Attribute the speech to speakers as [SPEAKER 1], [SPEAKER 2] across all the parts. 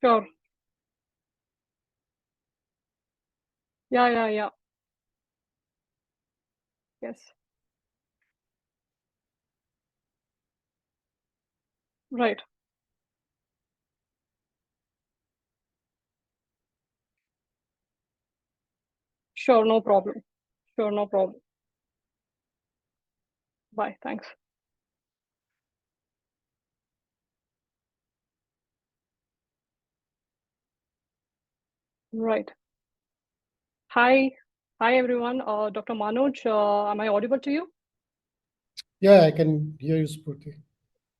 [SPEAKER 1] Sure. Yeah. Yes. Right. Sure, no problem. Sure, no problem. Bye. Thanks. Right. Hi. Hi, everyone. Dr. Manoj, am I audible to you?
[SPEAKER 2] Yeah, I can hear you, Spurti.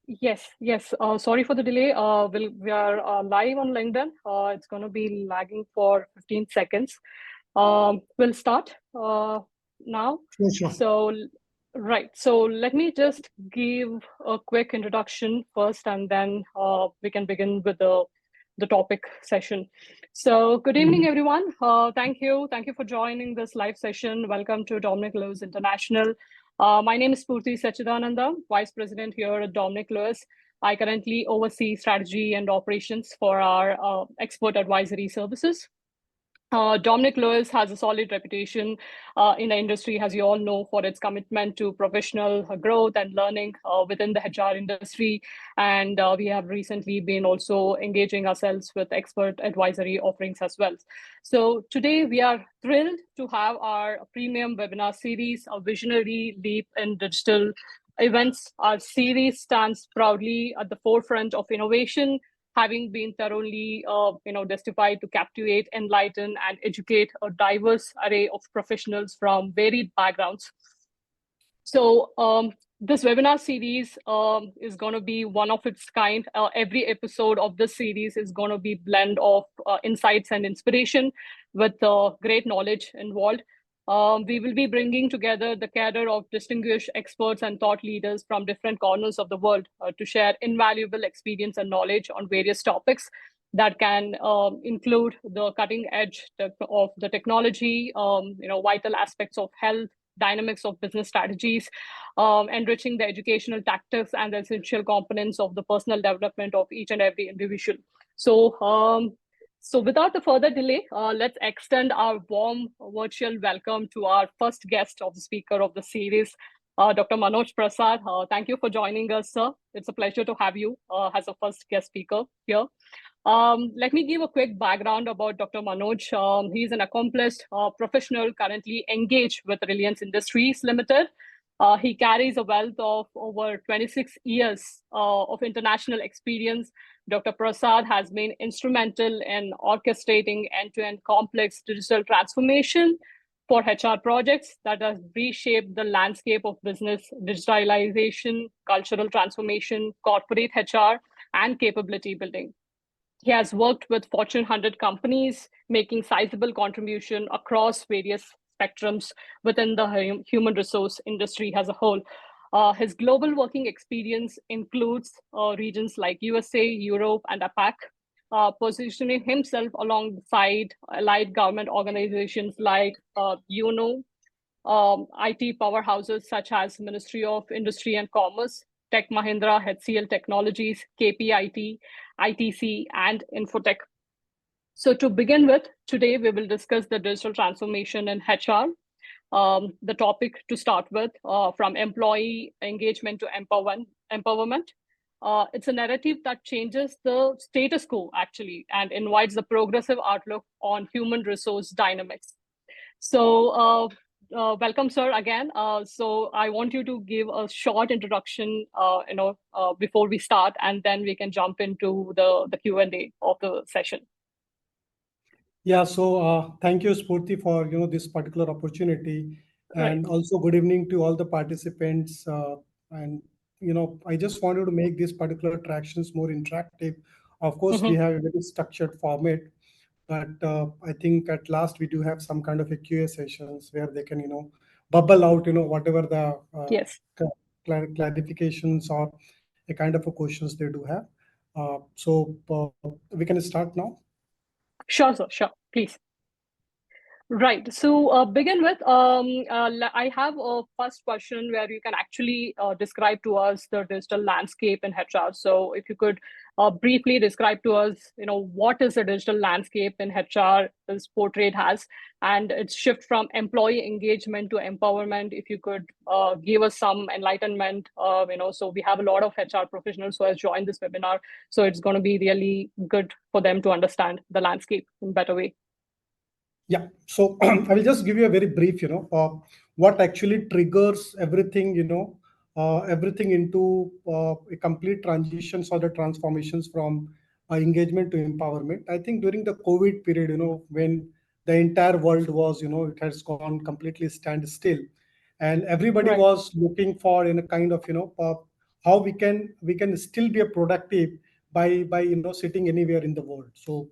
[SPEAKER 1] Yes. Sorry for the delay. We are live on LinkedIn. It's going to be lagging for 15 seconds. We'll start now.
[SPEAKER 2] Sure.
[SPEAKER 1] Right. So let me just give a quick introduction first, and then we can begin with the topic session. So good evening, everyone. Thank you for joining this live session. Welcome to Dominic Lewis International. My name is Purti Sachidananda, Vice President here at Dominic Lewis. I currently oversee strategy and operations for our expert advisory services. Dominic Lewis has a solid reputation in the industry, as you all know, for its commitment to professional growth and learning within the HR industry. And we have recently been also engaging ourselves with expert advisory offerings as well. So today we are thrilled to have our premium webinar series, a visionary leap in digital events. Our series stands proudly at the forefront of innovation, having been thoroughly justified to captivate, enlighten, and educate a diverse array of professionals from varied backgrounds. So this webinar series is going to be one of its kind. Every episode of this series is going to be blend of insights and inspiration with great knowledge involved. We will be bringing together the cadre of distinguished experts and thought leaders from different corners of the world to share invaluable experience and knowledge on various topics that can include the cutting edge of the technology, vital aspects of health, dynamics of business strategies, enriching the educational tactics and the essential components of the personal development of each and every individual. So without the further delay, let's extend our warm virtual welcome to our first guest of the speaker of the series, Dr. Manoj Prasad. Thank you for joining us, sir. It's a pleasure to have you as a first guest speaker here. Let me give a quick background about Dr. Manoj. He's an accomplished professional currently engaged with Reliance Industries Limited. He carries a wealth of over 26 years of international experience. Dr. Prasad has been instrumental in orchestrating end-to-end complex digital transformation for HR projects that have reshaped the landscape of business digitalization, cultural transformation, corporate HR, and capability building. He has worked with Fortune 100 companies, making sizable contribution across various spectrums within the human resource industry as a whole. His global working experience includes regions like USA, Europe, and APAC, positioning himself alongside allied government organizations like UNO, IT powerhouses such as Ministry of Industry and Commerce, Tech Mahindra, HCL Technologies, KPIT, ITC, and Infotech. So to begin with, today we will discuss the digital transformation in HR. The topic to start with, from employee engagement to empowerment. It's a narrative that changes the status quo, actually, and invites a progressive outlook on human resource dynamics. So welcome, sir, again. So I want you to give a short introduction, before we start, and then we can jump into the Q&A of the session.
[SPEAKER 2] Yeah, so thank you, Spurti, for this particular opportunity, and
[SPEAKER 1] Right.
[SPEAKER 2] also good evening to all the participants. And I just wanted to make these particular attractions more interactive. Of course, we have a very structured format, but I think at last we do have some kind of a QA sessions where they can bubble out whatever the
[SPEAKER 1] Yes.
[SPEAKER 2] clarifications or a kind of a questions they do have. So we can start now.
[SPEAKER 1] Sure, sir. Sure. Please. Right. So, begin with, I have a first question where you can actually describe to us the digital landscape in HR. So, if you could briefly describe to us, what is the digital landscape in HR is portrayed as, and its shift from employee engagement to empowerment. If you could give us some enlightenment, so we have a lot of HR professionals who has joined this webinar, so it's going to be really good for them to understand the landscape in a better way.
[SPEAKER 2] Yeah, so I will just give you a very brief, what actually triggers everything, everything into a complete transitions or the transformations from engagement to empowerment. I think during the COVID period, when the entire world was, it has gone completely standstill, and everybody
[SPEAKER 1] Right.
[SPEAKER 2] was looking for in a kind of, how we can still be a productive by sitting anywhere in the world. So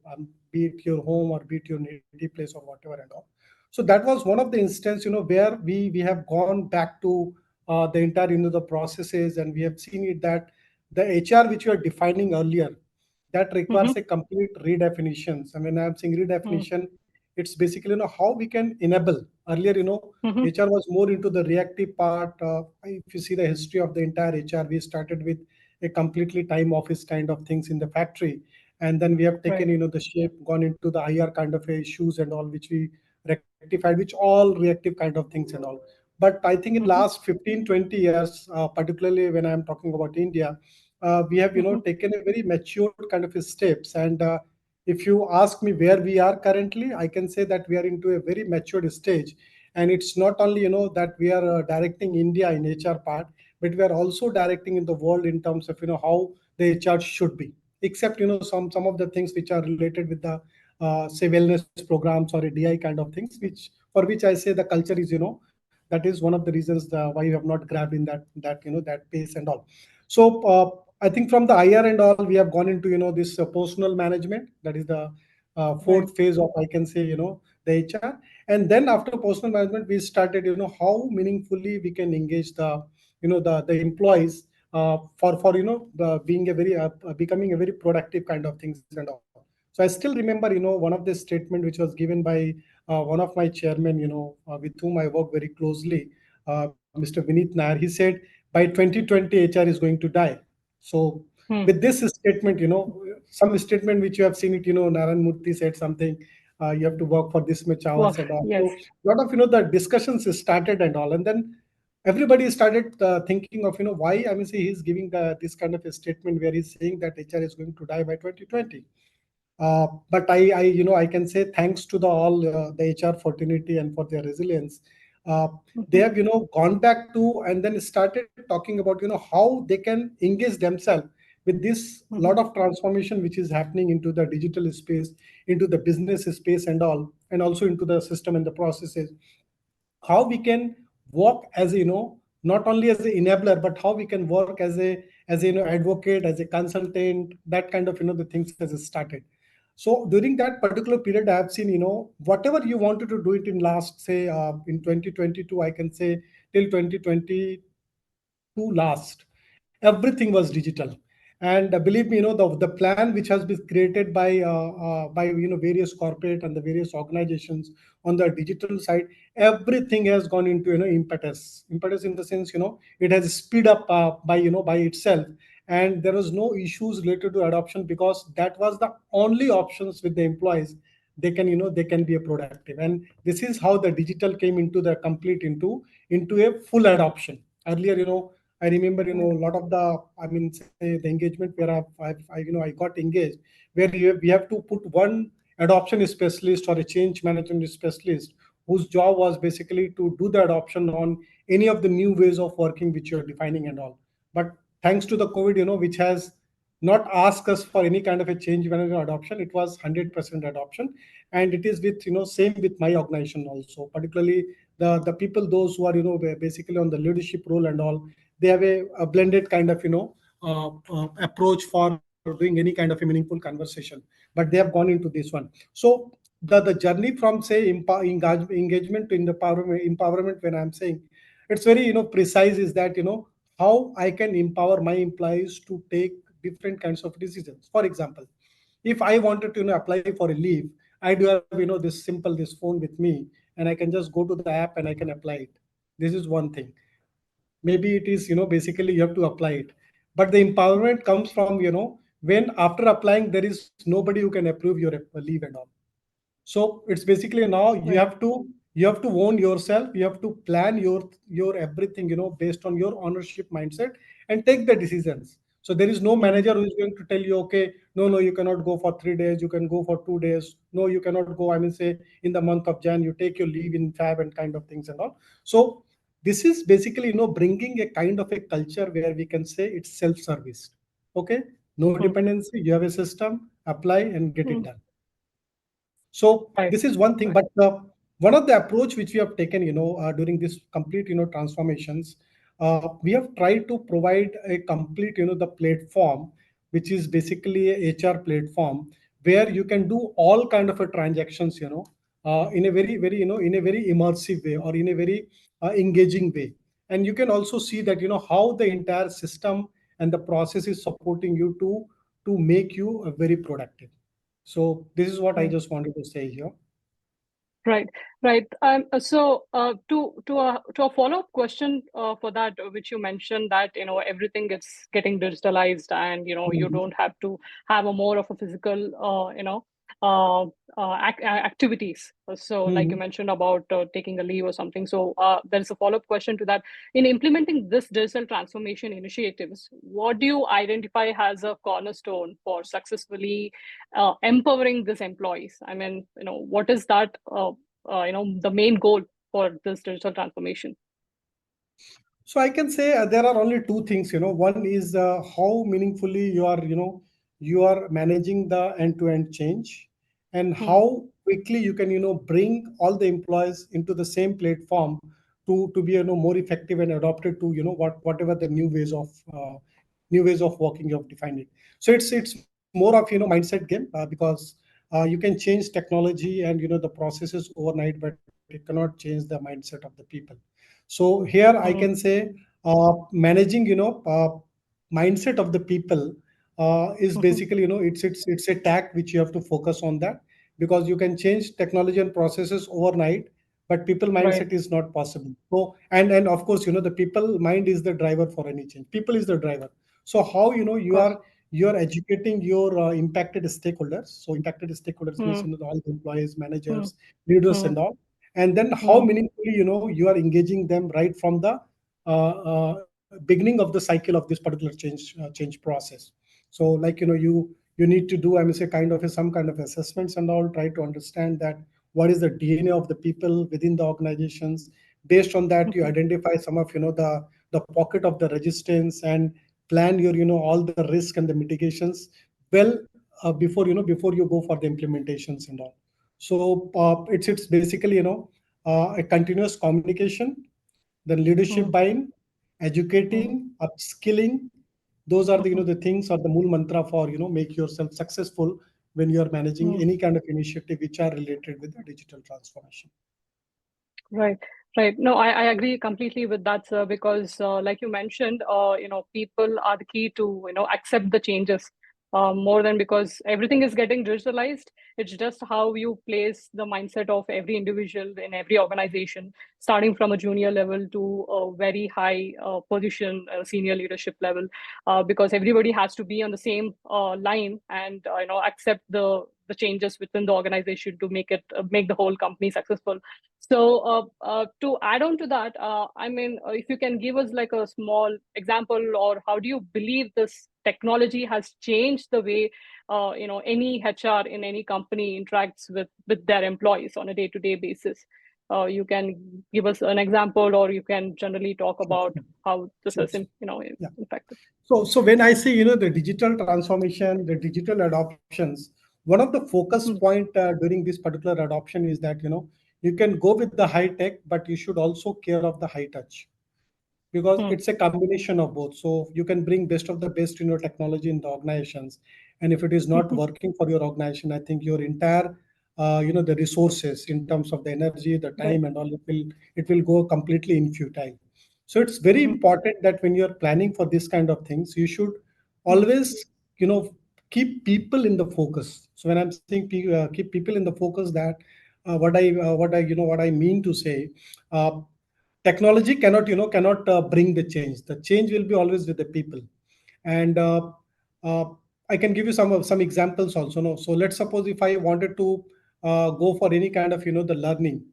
[SPEAKER 2] be it your home or be it your native place or whatever and all. So that was one of the instances, where we have gone back to the entire the processes, and we have seen it that the HR which you are defining earlier, that requires
[SPEAKER 1] Mm-hmm.
[SPEAKER 2] a complete redefinitions. And when I'm saying
[SPEAKER 1] Mm-hmm.
[SPEAKER 2] redefinition, it's basically how we can enable. Earlier,
[SPEAKER 1] Mm-hmm.
[SPEAKER 2] HR was more into the reactive part. If you see the history of the entire HR, we started with a completely time office kind of things in the factory, and then we have taken
[SPEAKER 1] Right.
[SPEAKER 2] the shape, gone into the IR kind of issues and all, which we rectified, which all reactive kind of things and all. But I think in
[SPEAKER 1] Mm-hmm.
[SPEAKER 2] last 15-20 years, particularly when I'm talking about India, we have
[SPEAKER 1] Mm-hmm.
[SPEAKER 2] taken a very matured kind of steps. And if you ask me where we are currently, I can say that we are into a very matured stage. And it's not only that we are directing India in HR part, but we are also directing in the world in terms of how the HR should be. Except some of the things which are related with the say wellness programs or a DI kind of things, which for which I say the culture is that is one of the reasons why you have not grabbed in that pace and all. So I think from the IR and all, we have gone into this personal management. That is the
[SPEAKER 1] Right.
[SPEAKER 2] fourth phase of, I can say, the HR. And then after personal management, we started how meaningfully we can engage the employees for the being a very becoming a very productive kind of things and all. So I still remember one of the statement which was given by one of my chairmen, with whom I work very closely, Mr. Vineet Nair. He said by 2020 HR is going to die. So
[SPEAKER 1] Hmm.
[SPEAKER 2] with this statement, some statement which you have seen it, Naran Murthy said something, you have to work for this much hours
[SPEAKER 1] Work.
[SPEAKER 2] and all.
[SPEAKER 1] Yes.
[SPEAKER 2] So a lot of the discussions started and all, and then everybody started thinking of why, I mean, see, he's giving this kind of a statement where he's saying that HR is going to die by 2020. But I can say thanks to the all the HR fraternity and for their resilience. Uh, they
[SPEAKER 1] Mm-hmm.
[SPEAKER 2] have gone back to and then started talking about how they can engage themselves with this
[SPEAKER 1] Mm-hmm.
[SPEAKER 2] lot of transformation which is happening into the digital space, into the business space and all, and also into the system and the processes. How we can work as not only as an enabler, but how we can work as a advocate, as a consultant, that kind of the things has started. So during that particular period, I have seen whatever you wanted to do it in last, say, in 2022, I can say till 2022 last, everything was digital. And believe me, the plan which has been created by various corporate and the various organizations on the digital side, everything has gone into impetus in the sense it has speed up by itself. And there was no issues related to adoption, because that was the only options with the employees. They can be a productive, and this is how the digital came into the complete into a full adoption. Earlier, I remember,
[SPEAKER 1] Right.
[SPEAKER 2] a lot of the, I mean, say the engagement where I got engaged, where we have to put one adoption specialist or a change management specialist whose job was basically to do the adoption on any of the new ways of working which you're defining and all. But thanks to the COVID, which has not asked us for any kind of a change management adoption, it was 100% adoption. And it is with, same with my organization also, particularly the people, those who are, basically on the leadership role and all. They have a blended kind of approach for doing any kind of a meaningful conversation, but they have gone into this one. So the journey from, say, engagement to empowerment, when I'm saying it's very precise, is that how I can empower my employees to take different kinds of decisions. For example, if I wanted to apply for a leave, I do have, this phone with me, and I can just go to the app and I can apply it. This is one thing. Maybe it is, basically you have to apply it. But the empowerment comes from, when after applying, there is nobody who can approve your leave and all. So it's basically now
[SPEAKER 1] Right.
[SPEAKER 2] you have to own yourself. You have to plan your everything, based on your ownership mindset, and take the decisions. So there is no
[SPEAKER 1] Mm,
[SPEAKER 2] manager who is going to tell you, okay, no, you cannot go for 3 days, you can go for 2 days. No, you cannot go. I mean, say in the month of Jan, you take your leave in Feb and kind of things and all. So this is basically, bringing a kind of a culture where we can say it's self-service. Okay, no
[SPEAKER 1] mm,
[SPEAKER 2] dependency. You have a system, apply and get it
[SPEAKER 1] mm.
[SPEAKER 2] done. So
[SPEAKER 1] Right.
[SPEAKER 2] this is one thing,
[SPEAKER 1] Right.
[SPEAKER 2] but one of the approach which we have taken, during this complete, transformations, we have tried to provide a complete, the platform, which is basically a HR platform where you can do all kind of a transactions, in a very, very, in a very immersive way or in a very engaging way. And you can also see that, how the entire system and the process is supporting you to make you very productive. So this is what I
[SPEAKER 1] Right.
[SPEAKER 2] just wanted to say here.
[SPEAKER 1] Right, right. To a follow-up question for that, which you mentioned that everything is getting digitalized, and you
[SPEAKER 2] Mhm.
[SPEAKER 1] don't have to have a more of a physical uh, activities. So, like you
[SPEAKER 2] Mhm.
[SPEAKER 1] mentioned about taking a leave or something. So, there is a follow-up question to that. In implementing this digital transformation initiatives, what do you identify as a cornerstone for successfully empowering these employees? I mean, what is that? The main goal for this digital transformation.
[SPEAKER 2] So I can say there are only two things. One is how meaningfully you are managing the end-to-end change, and
[SPEAKER 1] Hmm,
[SPEAKER 2] how quickly you can bring all the employees into the same platform to be more effective and adopted to whatever the new ways of working you have defined it. So it's more of mindset game, because you can change technology and the processes overnight, but it cannot change the mindset of the people. So here I can
[SPEAKER 1] hmm,
[SPEAKER 2] say, managing mindset of the people is
[SPEAKER 1] hmm.
[SPEAKER 2] basically it's a tack which you have to focus on that, because you can change technology and processes overnight, but people
[SPEAKER 1] Right.
[SPEAKER 2] mindset is not possible. So and of course the people mind is the driver for any change. People is the driver. So how
[SPEAKER 1] Of course.
[SPEAKER 2] you are educating your impacted stakeholders. So impacted stakeholders means
[SPEAKER 1] Hmm,
[SPEAKER 2] all the employees,
[SPEAKER 1] hmm,
[SPEAKER 2] managers, leaders
[SPEAKER 1] hmm,
[SPEAKER 2] and all. And then how
[SPEAKER 1] hmm,
[SPEAKER 2] meaningfully you are engaging them right from the beginning of the cycle of this particular change process. So like you need to do, I mean, say kind of some kind of assessments and all, try to understand that what is the DNA of the people within the organizations. Based on that, you
[SPEAKER 1] hmm.
[SPEAKER 2] identify some of the pocket of the resistance, and plan your all the risk and the mitigations well, before you go for the implementations and all. So it's basically a continuous communication, then leadership
[SPEAKER 1] Hmm,
[SPEAKER 2] buying,
[SPEAKER 1] hmm,
[SPEAKER 2] educating, upskilling. Those are the
[SPEAKER 1] hmm,
[SPEAKER 2] the things or the mool mantra for make yourself successful when you are managing
[SPEAKER 1] hmm.
[SPEAKER 2] any kind of initiative which are related with the digital transformation.
[SPEAKER 1] Right, right. No, I agree completely with that, sir, because like you mentioned, people are the key to, accept the changes more than because everything is getting digitalized. It's just how you place the mindset of every individual in every organization, starting from a junior level to a very high position, senior leadership level, because everybody has to be on the same line and, accept the changes within the organization to make the whole company successful. So, to add on to that, I mean, if you can give us like a small example, or how do you believe this technology has changed the way, any HR in any company interacts with their employees on a day-to-day basis? You can give us an example, or you can generally talk
[SPEAKER 2] Sure,
[SPEAKER 1] about how this
[SPEAKER 2] sure,
[SPEAKER 1] has,
[SPEAKER 2] sure. Yeah.
[SPEAKER 1] impacted.
[SPEAKER 2] So when I say the digital transformation, the digital adoptions, one of the focus
[SPEAKER 1] Hmm,
[SPEAKER 2] point during this particular adoption is that you can go with the high tech, but you should also care of the high touch, because
[SPEAKER 1] hmm,
[SPEAKER 2] it's a combination of both. So you can bring best of the best technology in the organizations, and if it is not
[SPEAKER 1] hmm,
[SPEAKER 2] working for your organization, I think your entire the resources in terms of the energy, the
[SPEAKER 1] right.
[SPEAKER 2] time and all, it will go completely in futile. So it's very
[SPEAKER 1] Hmm,
[SPEAKER 2] important that when you're planning for this kind of things, you should
[SPEAKER 1] hmm,
[SPEAKER 2] always keep people in the focus. So when I'm saying keep people in the focus, that what I mean to say, uh, technology cannot bring the change. The change will be always with the people. And uh, I can give you some examples also. No, so let's suppose if I wanted to go for any kind of the learning.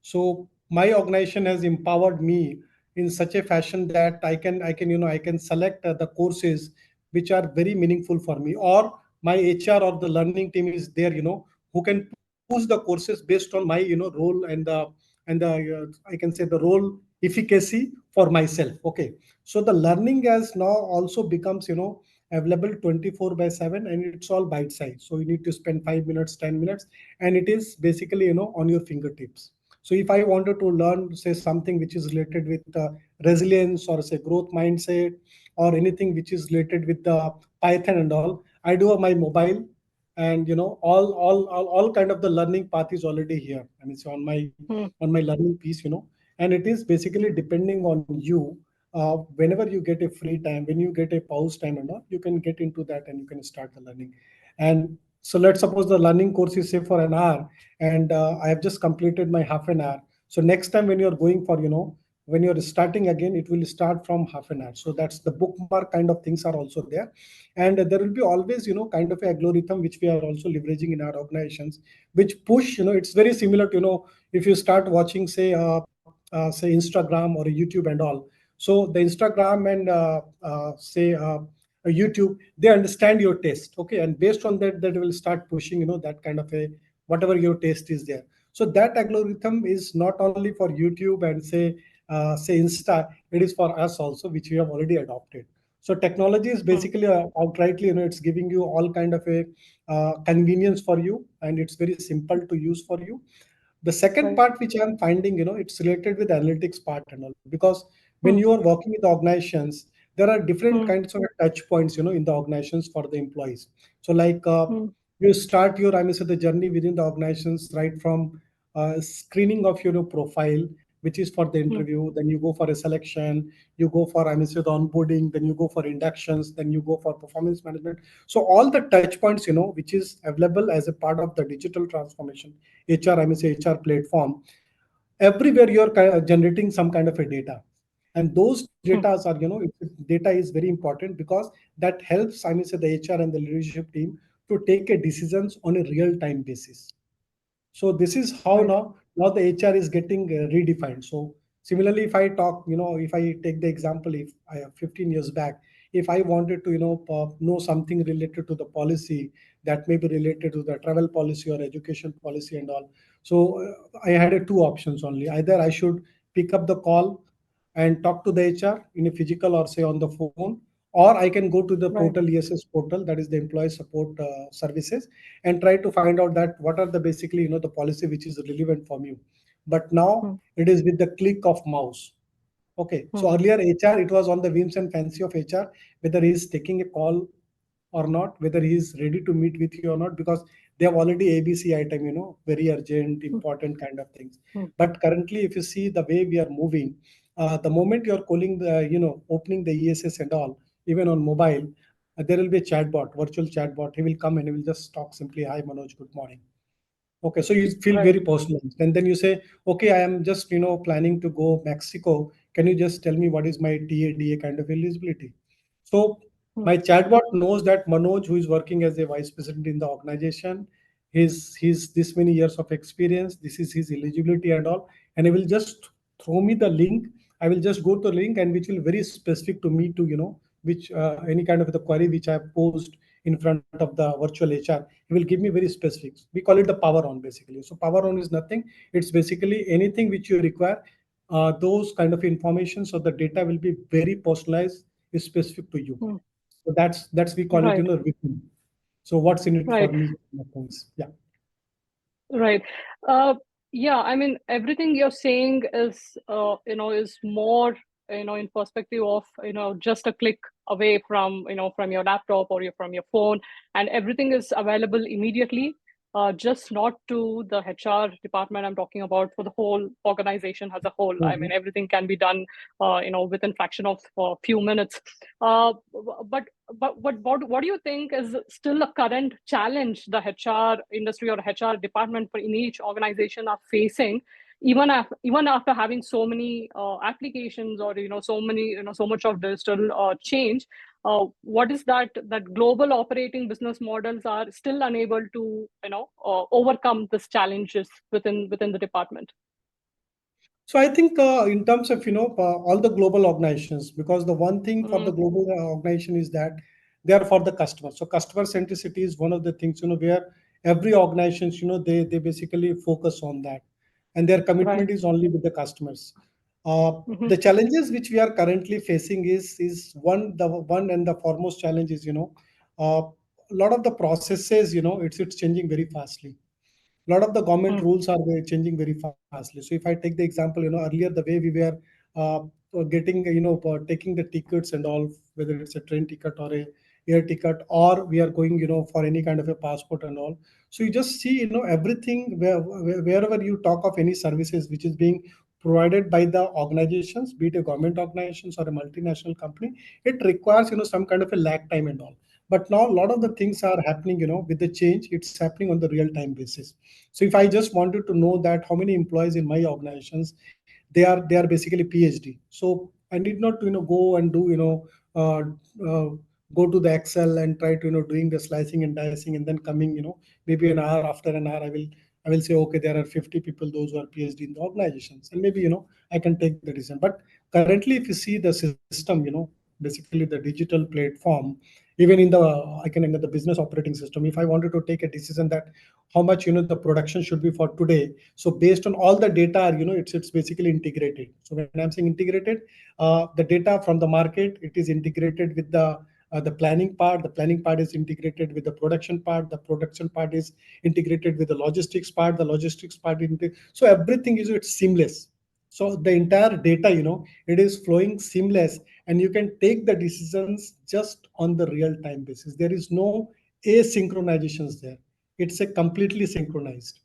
[SPEAKER 2] So my organization has empowered me in such a fashion that I can select the courses which are very meaningful for me, or my HR or the learning team is there, who can push the courses based on my role and I can say the role efficacy for myself. Okay, so the learning has now also becomes available 24 by 7, and it's all bite size. So you need to spend 5 minutes, 10 minutes, and it is basically on your fingertips. So if I wanted to learn, say, something which is related with resilience, or say growth mindset, or anything which is related with the Python and all, I do on my mobile. And all kind of the learning path is already here. I mean, it's
[SPEAKER 1] Hmm.
[SPEAKER 2] on my learning piece, and it is basically depending on you. Whenever you get a free time, when you get a pause time and all, you can get into that and you can start the learning. And so let's suppose the learning course is say for an hour, and I have just completed my half an hour. So next time when you're going for, when you're starting again, it will start from half an hour. So that's the bookmark kind of things are also there. And there will be always, kind of a algorithm which we are also leveraging in our organizations, which push, it's very similar to, if you start watching, say Instagram or YouTube and all. So the Instagram and say YouTube, they understand your taste. Okay, and based on that, that will start pushing, that kind of a whatever your taste is there. So that algorithm is not only for YouTube and say Insta, it is for us also, which we have already adopted. So technology is
[SPEAKER 1] Hmm.
[SPEAKER 2] basically outrightly, it's giving you all kind of a convenience for you, and it's very simple to use for you. The second
[SPEAKER 1] Right.
[SPEAKER 2] part which I'm finding, it's related with analytics part and all, because when
[SPEAKER 1] Hmm.
[SPEAKER 2] you are working with organizations, there are different
[SPEAKER 1] Hmm.
[SPEAKER 2] kinds of touch points, in the organizations for the employees. So like
[SPEAKER 1] Hmm.
[SPEAKER 2] you start your, I mean, say the journey within the organizations, right from screening of your profile, which is for the
[SPEAKER 1] Hmm.
[SPEAKER 2] interview. Then you go for a selection, you go for, I mean, say the onboarding, then you go for inductions, then you go for performance management. So all the touch points, which is available as a part of the digital transformation HR, I mean, say HR platform, everywhere you're generating some kind of a data. And those data
[SPEAKER 1] Hmm.
[SPEAKER 2] are, data is very important, because that helps, I mean, say the HR and the leadership team to take a decisions on a real time basis. So this is how
[SPEAKER 1] Right.
[SPEAKER 2] now the HR is getting redefined. So similarly, if I talk, if I take the example, if I have 15 years back, if I wanted to know something related to the policy, that may be related to the travel policy or education policy and all. So I had two options only. Either I should pick up the call and talk to the HR in a physical or say on the phone, or I can go to the
[SPEAKER 1] Right.
[SPEAKER 2] portal, ESS portal, that is the employee support services, and try to find out that what are the basically the policy which is relevant for you. But now
[SPEAKER 1] Hmm.
[SPEAKER 2] it is with the click of mouse. Okay,
[SPEAKER 1] Hmm.
[SPEAKER 2] so earlier HR, it was on the whims and fancy of HR, whether he is taking a call or not, whether he is ready to meet with you or not, because they have already ABC item, very urgent,
[SPEAKER 1] Hmm.
[SPEAKER 2] important kind of things.
[SPEAKER 1] Hmm.
[SPEAKER 2] But currently, if you see the way we are moving, the moment you are calling the, opening the ESS and all, even on mobile, there will be a chatbot, virtual chatbot. He will come and he will just talk simply, "Hi Manoj, good morning." Okay, so you feel
[SPEAKER 1] Right.
[SPEAKER 2] very personalized, and then you say, "Okay, I am just planning to go Mexico. Can you just tell me what is my TADA kind of eligibility?" So
[SPEAKER 1] Hmm.
[SPEAKER 2] my chatbot knows that Manoj, who is working as a vice president in the organization, he's this many years of experience. This is his eligibility and all, and he will just throw me the link. I will just go to the link, and which will very specific to me to which any kind of the query which I have posed in front of the virtual HR. He will give me very specifics. We call it the power on basically. So power on is nothing. It's basically anything which you require. Those kind of information. So the data will be very personalized, is specific to you.
[SPEAKER 1] Hmm.
[SPEAKER 2] So that's we call it
[SPEAKER 1] Right.
[SPEAKER 2] written. So what's in it for
[SPEAKER 1] Right.
[SPEAKER 2] me? Yeah.
[SPEAKER 1] Right. Uh, yeah, I mean, everything you're saying is, is more, in perspective of, just a click away from, from your laptop or from your phone, and everything is available immediately. just not to the HR department. I'm talking about for the whole organization as a whole. I mean, everything can be done, within fraction of a few minutes. But what do you think is still a current challenge the HR industry or HR department for in each organization are facing, even after having so many applications, or so much of digital change? What is that global operating business models are still unable to overcome these challenges within the department?
[SPEAKER 2] So I think in terms of all the global organizations, because the one thing for the
[SPEAKER 1] Mm,
[SPEAKER 2] global organization is that they are for the customer. So customer centricity is one of the things where every organizations they basically focus on that, and their
[SPEAKER 1] right.
[SPEAKER 2] commitment is only with the customers.
[SPEAKER 1] Mm-hmm.
[SPEAKER 2] The challenges which we are currently facing is one and the foremost challenge is a lot of the processes it's changing very fastly. A lot of the government
[SPEAKER 1] Mm,
[SPEAKER 2] rules are changing very fastly. So if I take the example, earlier the way we were uh, getting, taking the tickets and all, whether it's a train ticket or a air ticket, or we are going, for any kind of a passport and all. So you just see, everything wherever you talk of any services which is being provided by the organizations, be it a government organizations or a multinational company, it requires, some kind of a lag time and all. But now a lot of the things are happening with the change, it's happening on the real time basis. So if I just wanted to know that how many employees in my organizations, they are basically PhD. So I need not to go and do uh, uh, go to the Excel and try to doing the slicing and dicing, and then coming maybe an hour after an hour I will say, okay, there are 50 people those who are PhD in the organizations, and maybe I can take the decision. But currently if you see the system, basically the digital platform, even in the I can in the business operating system, if I wanted to take a decision that how much the production should be for today, so based on all the data, it's basically integrated. So when I'm saying integrated, the data from the market, it is integrated with the planning part. The planning part is integrated with the production part. The production part is integrated with the logistics part. The logistics part so everything is it's seamless. So the entire data, it is flowing seamless, and you can take the decisions just on the real time basis. There is no asynchronizations there. It's a completely synchronized.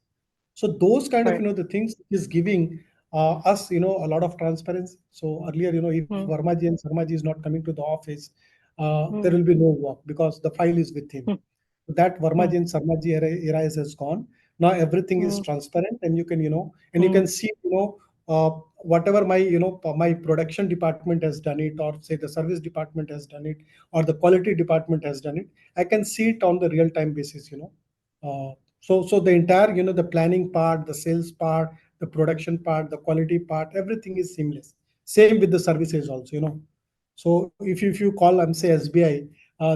[SPEAKER 2] So those kind of
[SPEAKER 1] right.
[SPEAKER 2] the things is giving us a lot of transparency. So earlier, if
[SPEAKER 1] Mm,
[SPEAKER 2] Varmaji and Sarmaji is not coming to the office, there
[SPEAKER 1] mm,
[SPEAKER 2] will be no work because the file is with him.
[SPEAKER 1] mm,
[SPEAKER 2] That
[SPEAKER 1] mm,
[SPEAKER 2] Varmaji and Sarmaji era has gone. Now everything is
[SPEAKER 1] mm,
[SPEAKER 2] transparent, and you can and you
[SPEAKER 1] mm,
[SPEAKER 2] can see whatever my my production department has done it, or say the service department has done it, or the quality department has done it. I can see it on the real time basis. So the entire the planning part, the sales part, the production part, the quality part, everything is seamless. Same with the services also. So if you call, I'm say SBI,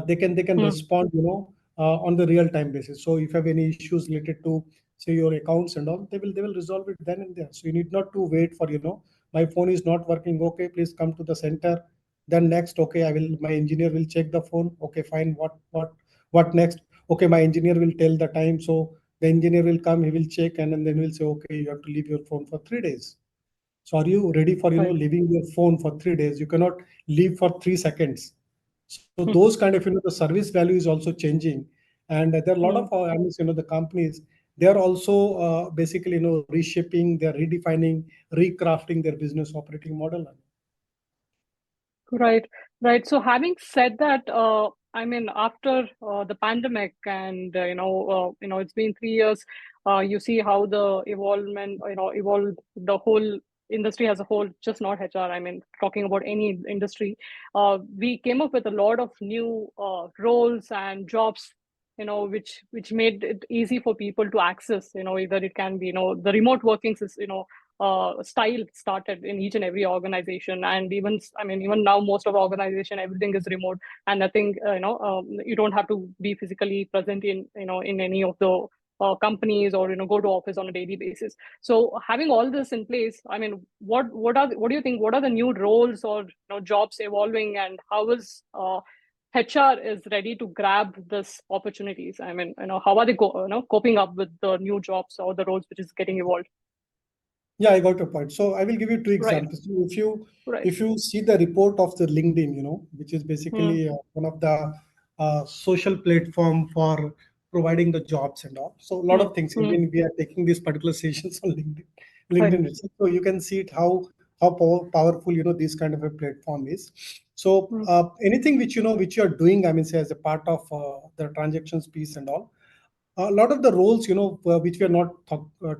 [SPEAKER 2] they can
[SPEAKER 1] mm,
[SPEAKER 2] respond on the real time basis. So if you have any issues related to say your accounts and all, they will resolve it then and there. So you need not to wait for my phone is not working, okay, please come to the center. Then next, okay, my engineer will check the phone, okay, fine, what next? Okay, my engineer will tell the time. So the engineer will come, he will check, and then will say, okay, you have to leave your phone for 3 days. So are you ready for
[SPEAKER 1] right.
[SPEAKER 2] leaving your phone for 3 days? You cannot leave for 3 seconds. So
[SPEAKER 1] Mm,
[SPEAKER 2] those kind of the service value is also changing, and there are a lot of
[SPEAKER 1] mm.
[SPEAKER 2] the companies, they are also basically reshaping, they are redefining, recrafting their business operating model.
[SPEAKER 1] Right, right. So having said that, I mean, after the pandemic, and it's been 3 years. You see how the evolvement, evolved the whole industry as a whole, just not HR. I mean, talking about any industry, we came up with a lot of new roles and jobs, which made it easy for people to access. Either it can be, the remote workings is, style started in each and every organization, and even now most of organization, everything is remote, and nothing, you don't have to be physically present in any of the companies, or go to office on a daily basis. So having all this in place, I mean, what do you think, what are the new roles or jobs evolving, and how is HR is ready to grab this opportunities? I mean, how are they coping up with the new jobs or the roles which is getting evolved?
[SPEAKER 2] Yeah, I got your point. So I will give you two
[SPEAKER 1] Right,
[SPEAKER 2] examples. So
[SPEAKER 1] right.
[SPEAKER 2] if you see the report of the LinkedIn, which is
[SPEAKER 1] Hmm.
[SPEAKER 2] basically one of the social platform for providing the jobs and all. So a lot of things. I
[SPEAKER 1] mm,
[SPEAKER 2] mean, we are taking these particular sessions on LinkedIn,
[SPEAKER 1] right.
[SPEAKER 2] LinkedIn itself. So you can see it how powerful this kind of a platform is. So
[SPEAKER 1] Mm,
[SPEAKER 2] anything which which you are doing, I mean, say as a part of the transactions piece and all, a lot of the roles which we are not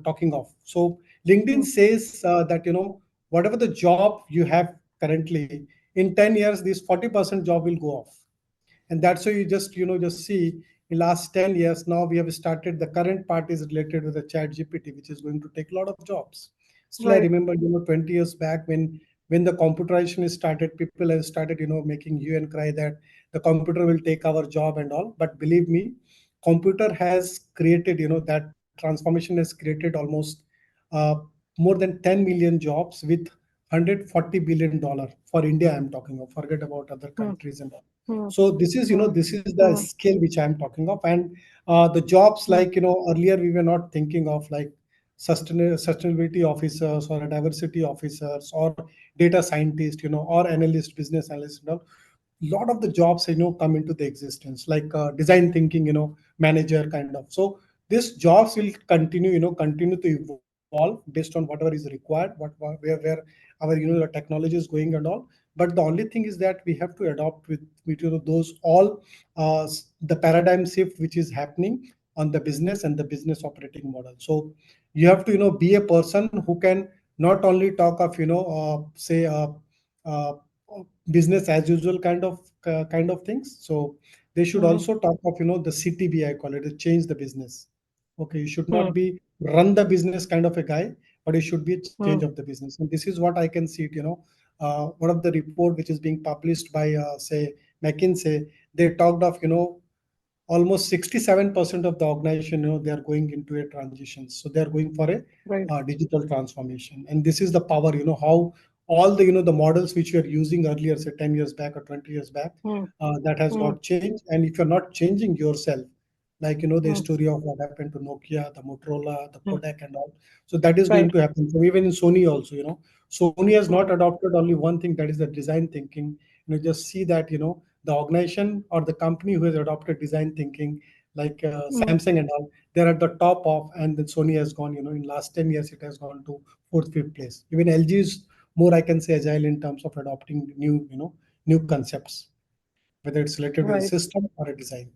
[SPEAKER 2] talking of. So LinkedIn
[SPEAKER 1] mm,
[SPEAKER 2] says that whatever the job you have currently, in 10 years this 40% job will go off. And that's why you just see in last 10 years now we have started, the current part is related with the chat GPT, which is going to take a lot of jobs. Still I
[SPEAKER 1] right.
[SPEAKER 2] remember 20 years back when the computerization is started, people have started making hue and cry that the computer will take our job and all. But believe me, computer has created, that transformation has created almost uh, more than 10 million jobs with $140 billion for India. I'm talking of, forget about other
[SPEAKER 1] Mm,
[SPEAKER 2] countries and all.
[SPEAKER 1] mm,
[SPEAKER 2] So this is
[SPEAKER 1] mm,
[SPEAKER 2] this is the
[SPEAKER 1] mm,
[SPEAKER 2] scale which I'm talking of. And the jobs,
[SPEAKER 1] mm,
[SPEAKER 2] like earlier we were not thinking of, like sustainability officers or diversity officers or data scientists, or analyst, business analyst, lot of the jobs come into the existence, like design thinking, manager kind of. So these jobs will continue to evolve based on whatever is required, where our the technology is going and all. But the only thing is that we have to adopt with those all the paradigm shift which is happening on the business and the business operating model. So you have to be a person who can not only talk of say uh, business as usual kind of things. So they should
[SPEAKER 1] mm,
[SPEAKER 2] also talk of the CTB, I call it, to change the business. Okay, you should not
[SPEAKER 1] mm,
[SPEAKER 2] be run the business kind of a guy, but it should be a change of
[SPEAKER 1] mm,
[SPEAKER 2] the business. And this is what I can see it. One of the report which is being published by say McKinsey, they talked of almost 67% of the organization, they are going into a transition. So they are going for a
[SPEAKER 1] right.
[SPEAKER 2] digital transformation. And this is the power, how all the the models which you are using earlier, say 10 years back or 20 years back,
[SPEAKER 1] Mm,
[SPEAKER 2] that has
[SPEAKER 1] mm,
[SPEAKER 2] got changed. And if you're not changing yourself, like the
[SPEAKER 1] mm,
[SPEAKER 2] story of what happened to Nokia, the Motorola, the
[SPEAKER 1] mm,
[SPEAKER 2] Kodak and all. So that is going
[SPEAKER 1] right.
[SPEAKER 2] to happen. So even in Sony also, Sony has not
[SPEAKER 1] Mm,
[SPEAKER 2] adopted only one thing, that is the design thinking. Just see that the organization or the company who has adopted design thinking, like
[SPEAKER 1] mm,
[SPEAKER 2] Samsung and all, they're at the top of. And then Sony has gone, in last 10 years it has gone to fourth, fifth place. Even LG is more, I can say, agile in terms of adopting new concepts, whether it's related to a
[SPEAKER 1] right.
[SPEAKER 2] system or a design.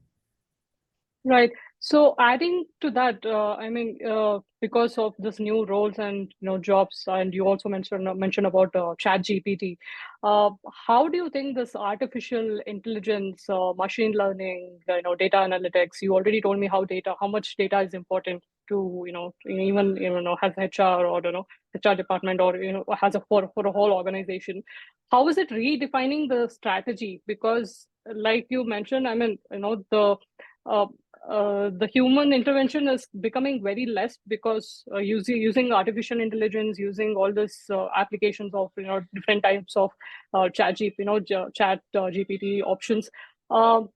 [SPEAKER 1] Right. So adding to that, I mean, because of this new roles and jobs, and you also mentioned about Chat GPT. How do you think this artificial intelligence, machine learning, data analytics? You already told me how much data is important to even has HR or HR department or has a for a whole organization. How is it redefining the strategy? Because like you mentioned, I mean, uh, the human intervention is becoming very less because using artificial intelligence, using all this applications of different types of chat GPT options. Um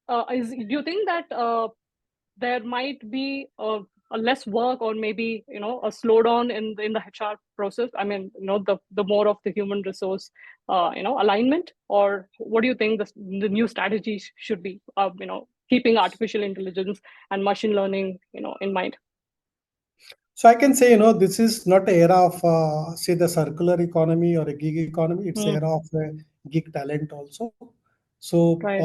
[SPEAKER 1] do you think that there might be a less work or maybe a slowdown in the HR process? I mean, the more of the human resource alignment, or what do you think the new strategy should be? Keeping artificial intelligence and machine learning in mind.
[SPEAKER 2] So I can say, this is not an era of, say, the circular economy or a gig economy. It's
[SPEAKER 1] Hmm.
[SPEAKER 2] era of gig talent also. So
[SPEAKER 1] Right.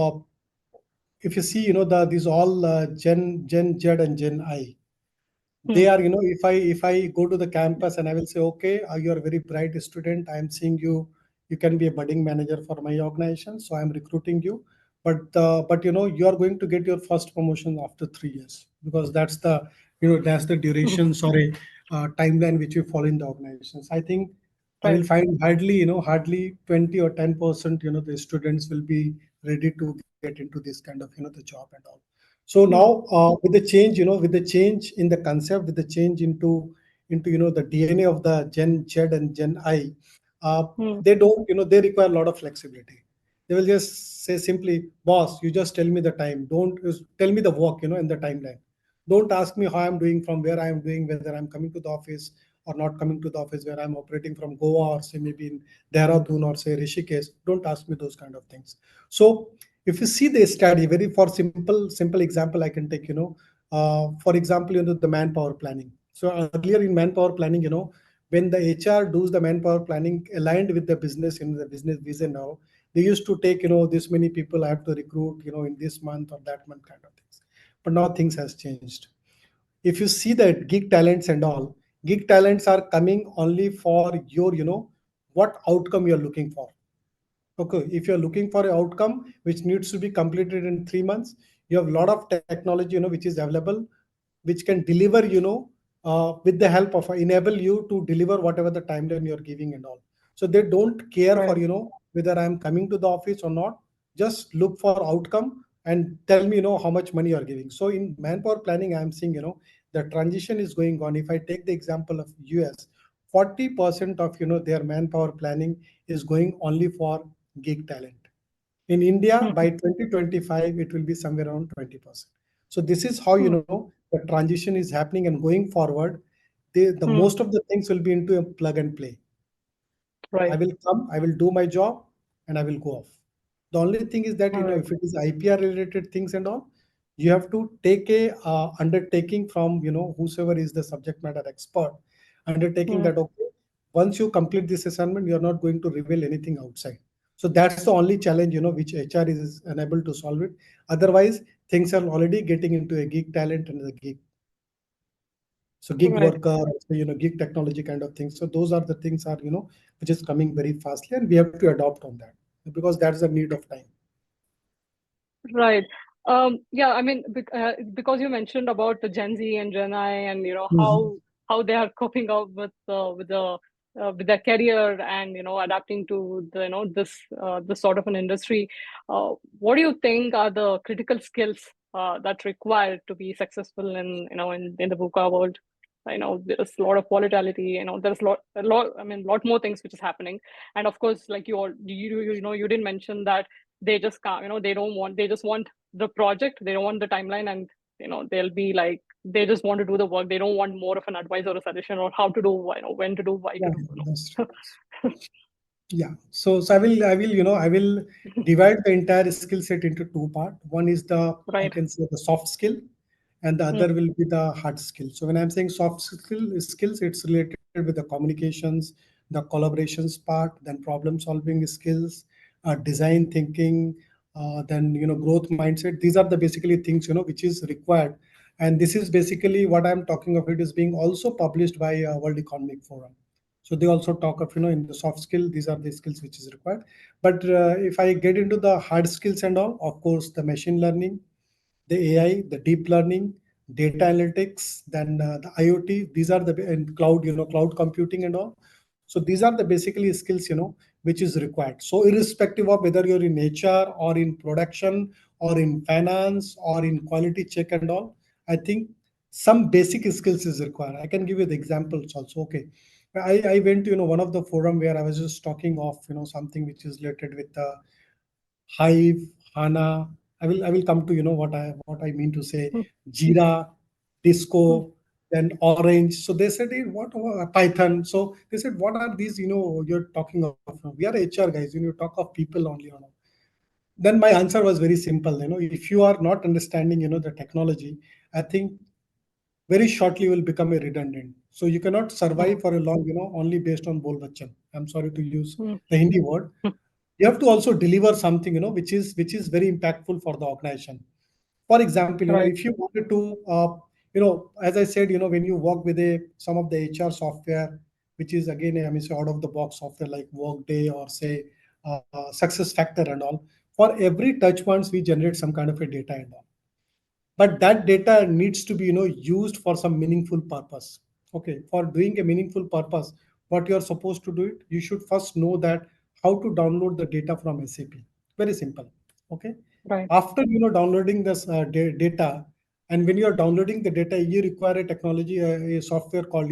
[SPEAKER 2] if you see, these all Gen Z and Gen I, they
[SPEAKER 1] Hmm.
[SPEAKER 2] are, if I go to the campus and I will say, okay, you're a very bright student, I am seeing you can be a budding manager for my organization, so I'm recruiting you. But you are going to get your first promotion after 3 years, because that's the duration, sorry, timeline which you follow in the organizations. I think I will
[SPEAKER 1] Right.
[SPEAKER 2] find hardly 20 or 10%, the students will be ready to get into this kind of, the job and all. So now,
[SPEAKER 1] Hmm.
[SPEAKER 2] with the change in the concept, with the change into the DNA of the Gen Z and Gen I,
[SPEAKER 1] Hmm.
[SPEAKER 2] they don't, they require a lot of flexibility. They will just say simply, boss, you just tell me the time. Don't tell me the work, in the timeline. Don't ask me how I'm doing, from where I am doing, whether I'm coming to the office or not coming to the office, where I'm operating from Goa or say maybe in Dehradun or say Rishikesh. Don't ask me those kind of things. So If you see the study, very for simple example, I can take, for example, the manpower planning. So earlier in manpower planning, when the HR does the manpower planning aligned with the business in the business vision now, they used to take, this many people I have to recruit, in this month or that month kind of things. But now things has changed. If you see that gig talents and all, gig talents are coming only for your, what outcome you're looking for. Okay, if you're looking for an outcome which needs to be completed in 3 months, you have a lot of technology, which is available, which can deliver, with the help of enable you to deliver whatever the timeline you're giving and all. So they don't care for,
[SPEAKER 1] Right.
[SPEAKER 2] whether I'm coming to the office or not. Just look for outcome and tell me, how much money you're giving. So in manpower planning, I'm seeing, the transition is going on. If I take the example of US, 40% of, their manpower planning is going only for gig talent. In India, by 2025, it will be somewhere around 20%. So this is how,
[SPEAKER 1] Hmm.
[SPEAKER 2] the transition is happening, and going forward, the
[SPEAKER 1] Hmm.
[SPEAKER 2] most of the things will be into a plug and play. I
[SPEAKER 1] Right.
[SPEAKER 2] will come, I will do my job, and I will go off. The only thing is that,
[SPEAKER 1] Right.
[SPEAKER 2] if it is IPR related things and all, you have to take a undertaking from, whosoever is the subject matter expert, undertaking
[SPEAKER 1] Hmm.
[SPEAKER 2] that, okay, once you complete this assignment, you're not going to reveal anything outside. So that's the only challenge, which HR is unable to solve it. Otherwise, things are already getting into a gig talent and the gig. So gig
[SPEAKER 1] Right.
[SPEAKER 2] worker, so, gig technology kind of things. So those are the things are, which is coming very fastly, and we have to adopt on that because that's the need of time.
[SPEAKER 1] Right. Yeah, I mean, because you mentioned about the Gen Z and Gen I, and
[SPEAKER 2] Mhm.
[SPEAKER 1] how they are coping up with their career, and adapting to the this sort of an industry. What do you think are the critical skills that required to be successful in the VUCA world? I know there's a lot of volatility. There's a lot. I mean, a lot more things which is happening, and of course, like you didn't mention that they just can't, they just want the project, they don't want the timeline, and they'll be like, they just want to do the work, they don't want more of an advice or a suggestion or how to do, when to do, why to
[SPEAKER 2] Yeah,
[SPEAKER 1] do,
[SPEAKER 2] that's true. Yeah. So I will divide the entire skill set into two part. One is the, I
[SPEAKER 1] right.
[SPEAKER 2] can say, the soft skill, and the
[SPEAKER 1] Mm,
[SPEAKER 2] other will be the hard skill. So when I'm saying skills, it's related with the communications, the collaborations part, then problem solving skills, design thinking, then growth mindset. These are the basically things which is required, and this is basically what I'm talking of. It is being also published by World Economic Forum. So they also talk of, in the soft skill, these are the skills which is required. But if I get into the hard skills and all, of course, the machine learning, the AI, the deep learning, data analytics, then the IoT, these are the, and cloud, cloud computing and all. So these are the basically skills, which is required. So irrespective of whether you're in HR or in production or in finance or in quality check and all, I think some basic skills is required. I can give you the examples also. Okay. I went to, one of the forum where I was just talking of, something which is related with the Hive, HANA. I will come to, what I mean to say,
[SPEAKER 1] mm,
[SPEAKER 2] Jira,
[SPEAKER 1] mm,
[SPEAKER 2] Disco, then Orange. So they said, "Hey, what Python?" So they said, "What are these? You're talking of. We are HR guys. You talk of people only. Then my answer was very simple. If you are not understanding, the technology, I think very shortly will become a redundant. So you cannot survive
[SPEAKER 1] mm,
[SPEAKER 2] for a long, only based on bol bachan. I'm sorry to use
[SPEAKER 1] mm,
[SPEAKER 2] the Hindi word.
[SPEAKER 1] mm.
[SPEAKER 2] You have to also deliver something, which is very impactful for the organization. For example,
[SPEAKER 1] Right.
[SPEAKER 2] if you wanted to, as I said, when you work with some of the HR software, which is again, I mean, say out of the box software like Workday or say Success Factor and all. For every touch points, we generate some kind of a data and all, but that data needs to be used for some meaningful purpose. Okay, for doing a meaningful purpose, what you are supposed to do it, you should first know that how to download the data from SAP. Very simple. Okay,
[SPEAKER 1] Right.
[SPEAKER 2] after downloading this data, and when you are downloading the data, you require a technology, a software called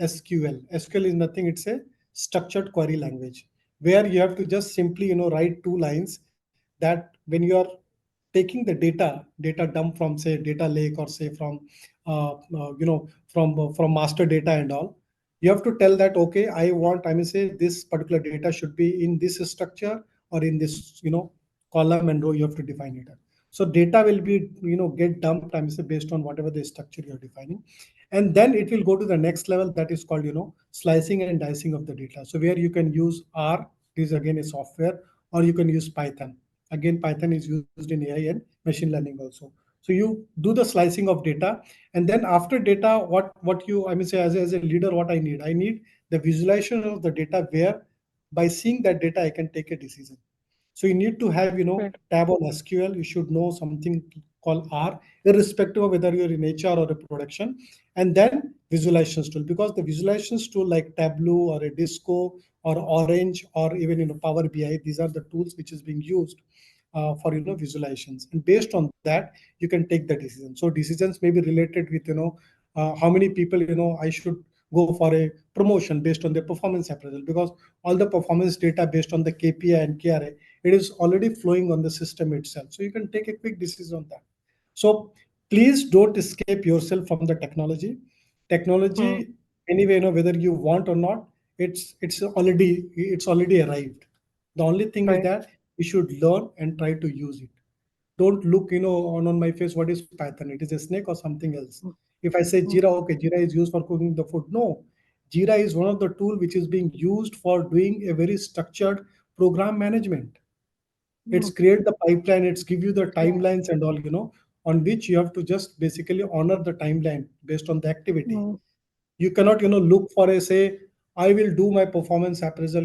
[SPEAKER 2] SQL is nothing, it's a structured query language, where you have to just simply write two lines, that when you are taking the data dump from say data lake or say from from master data and all, you have to tell that, okay, I may say this particular data should be in this structure or in this column and row you have to define it. So data will be, get dumped, I mean, say, based on whatever the structure you're defining. And then it will go to the next level that is called, slicing and dicing of the data. So where you can use R, this again is software, or you can use Python. Again, Python is used in AI and machine learning also. So you do the slicing of data, and then after data, what you, I mean, say, as a leader, what I need the visualization of the data where by seeing that data I can take a decision. So you need to have,
[SPEAKER 1] Right.
[SPEAKER 2] tab on SQL. You should know something called R, irrespective of whether you're in HR or a production, and then visualizations tool, because the visualizations tool like Tableau or a Disco or Orange or even Power BI, these are the tools which is being used for visualizations, and based on that you can take the decision. So decisions may be related with how many people I should go for a promotion based on their performance appraisal, because all the performance data based on the KPI and KRA, it is already flowing on the system itself. So you can take a quick decision on that. So please don't escape yourself from the technology.
[SPEAKER 1] Hmm.
[SPEAKER 2] Technology, anyway, whether you want or not, it's already arrived. The only thing is
[SPEAKER 1] Right.
[SPEAKER 2] that you should learn and try to use it. Don't look, on my face, what is Python? It is a snake or something else.
[SPEAKER 1] Hmm.
[SPEAKER 2] If I say
[SPEAKER 1] Hmm.
[SPEAKER 2] Jira, okay, Jira is used for cooking the food. No, Jira is one of the tool which is being used for doing a very structured program management. It's
[SPEAKER 1] Hmm.
[SPEAKER 2] create the pipeline, it's give you the
[SPEAKER 1] Yeah.
[SPEAKER 2] timelines and all, on which you have to just basically honor the timeline based on the activity.
[SPEAKER 1] Hmm.
[SPEAKER 2] You cannot, look for a say, I will do my performance appraisal,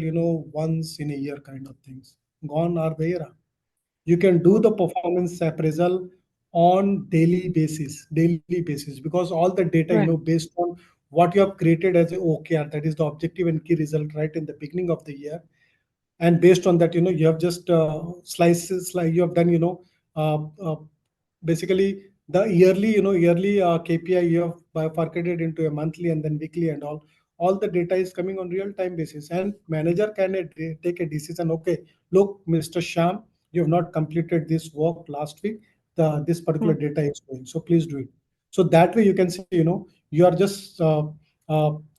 [SPEAKER 2] once in a year kind of things. Gone are the era. You can do
[SPEAKER 1] Hmm.
[SPEAKER 2] the performance appraisal on daily basis, because all the data,
[SPEAKER 1] Right.
[SPEAKER 2] based on what you have created as a OKR, that is the objective and key result, right in the beginning of the year, and based on that you have just slices, like you have done uh, uh, basically the yearly KPI you have bifurcated into a monthly and then weekly and all the data is coming on real time basis, and manager can take a decision. Okay, look, Mr. Sham, you have not completed this work last week, this particular
[SPEAKER 1] Hmm.
[SPEAKER 2] data is going, so please do it. So that way you can see, you are just uh,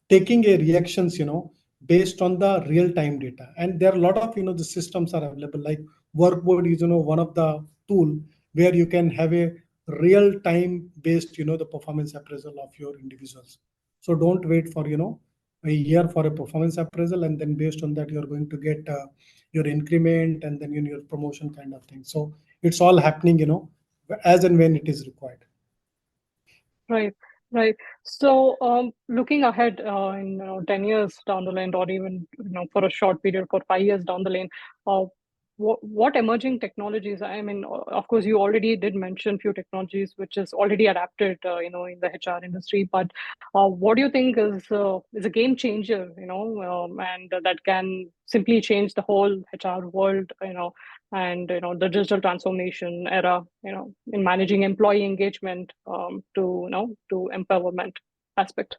[SPEAKER 2] taking a reactions, based on the real time data. And there are a lot of the systems are available, like workboard is one of the tool where you can have a real time based the performance appraisal of your individuals. So don't wait for a year for a performance appraisal, and then based on that you're going to get your increment and then your promotion kind of thing. So it's all happening as and when it is required.
[SPEAKER 1] Right, right. So, looking ahead in 10 years down the line, or even for a short period, for 5 years down the lane, uh, what emerging technologies? I mean, of course, you already did mention few technologies which is already adapted, in the HR industry. But what do you think is a game changer, and that can simply change the whole HR world, and the digital transformation era, in managing employee engagement, to to empowerment aspect.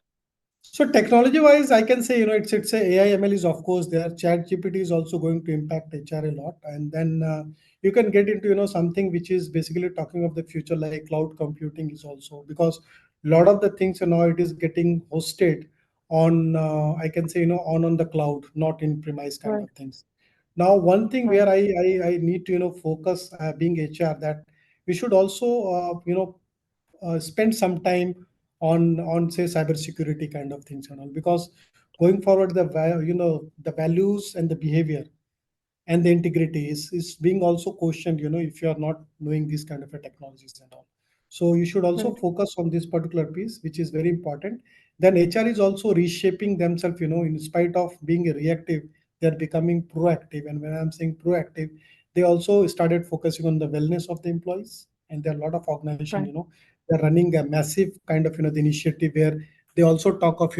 [SPEAKER 2] So technology wise, I can say, it's a AI ML is of course there. Chat GPT is also going to impact HR a lot, and then you can get into something which is basically talking of the future, like cloud computing is also, because a lot of the things it is getting hosted on I can say on the cloud, not in premise kind
[SPEAKER 1] Right,
[SPEAKER 2] of things. Now, one thing
[SPEAKER 1] right,
[SPEAKER 2] where I need to focus being HR, that we should also spend some time on say cybersecurity kind of things and all, because going forward the values and the behavior and the integrity is being also questioned, if you are not knowing these kind of a technologies and all. So you should also
[SPEAKER 1] right,
[SPEAKER 2] focus on this particular piece, which is very important. Then HR is also reshaping themselves, in spite of being a reactive, they're becoming proactive. And when I'm saying proactive, they also started focusing on the wellness of the employees. And there are a lot of organizations,
[SPEAKER 1] right,
[SPEAKER 2] they're running a massive kind of the initiative where they also talk of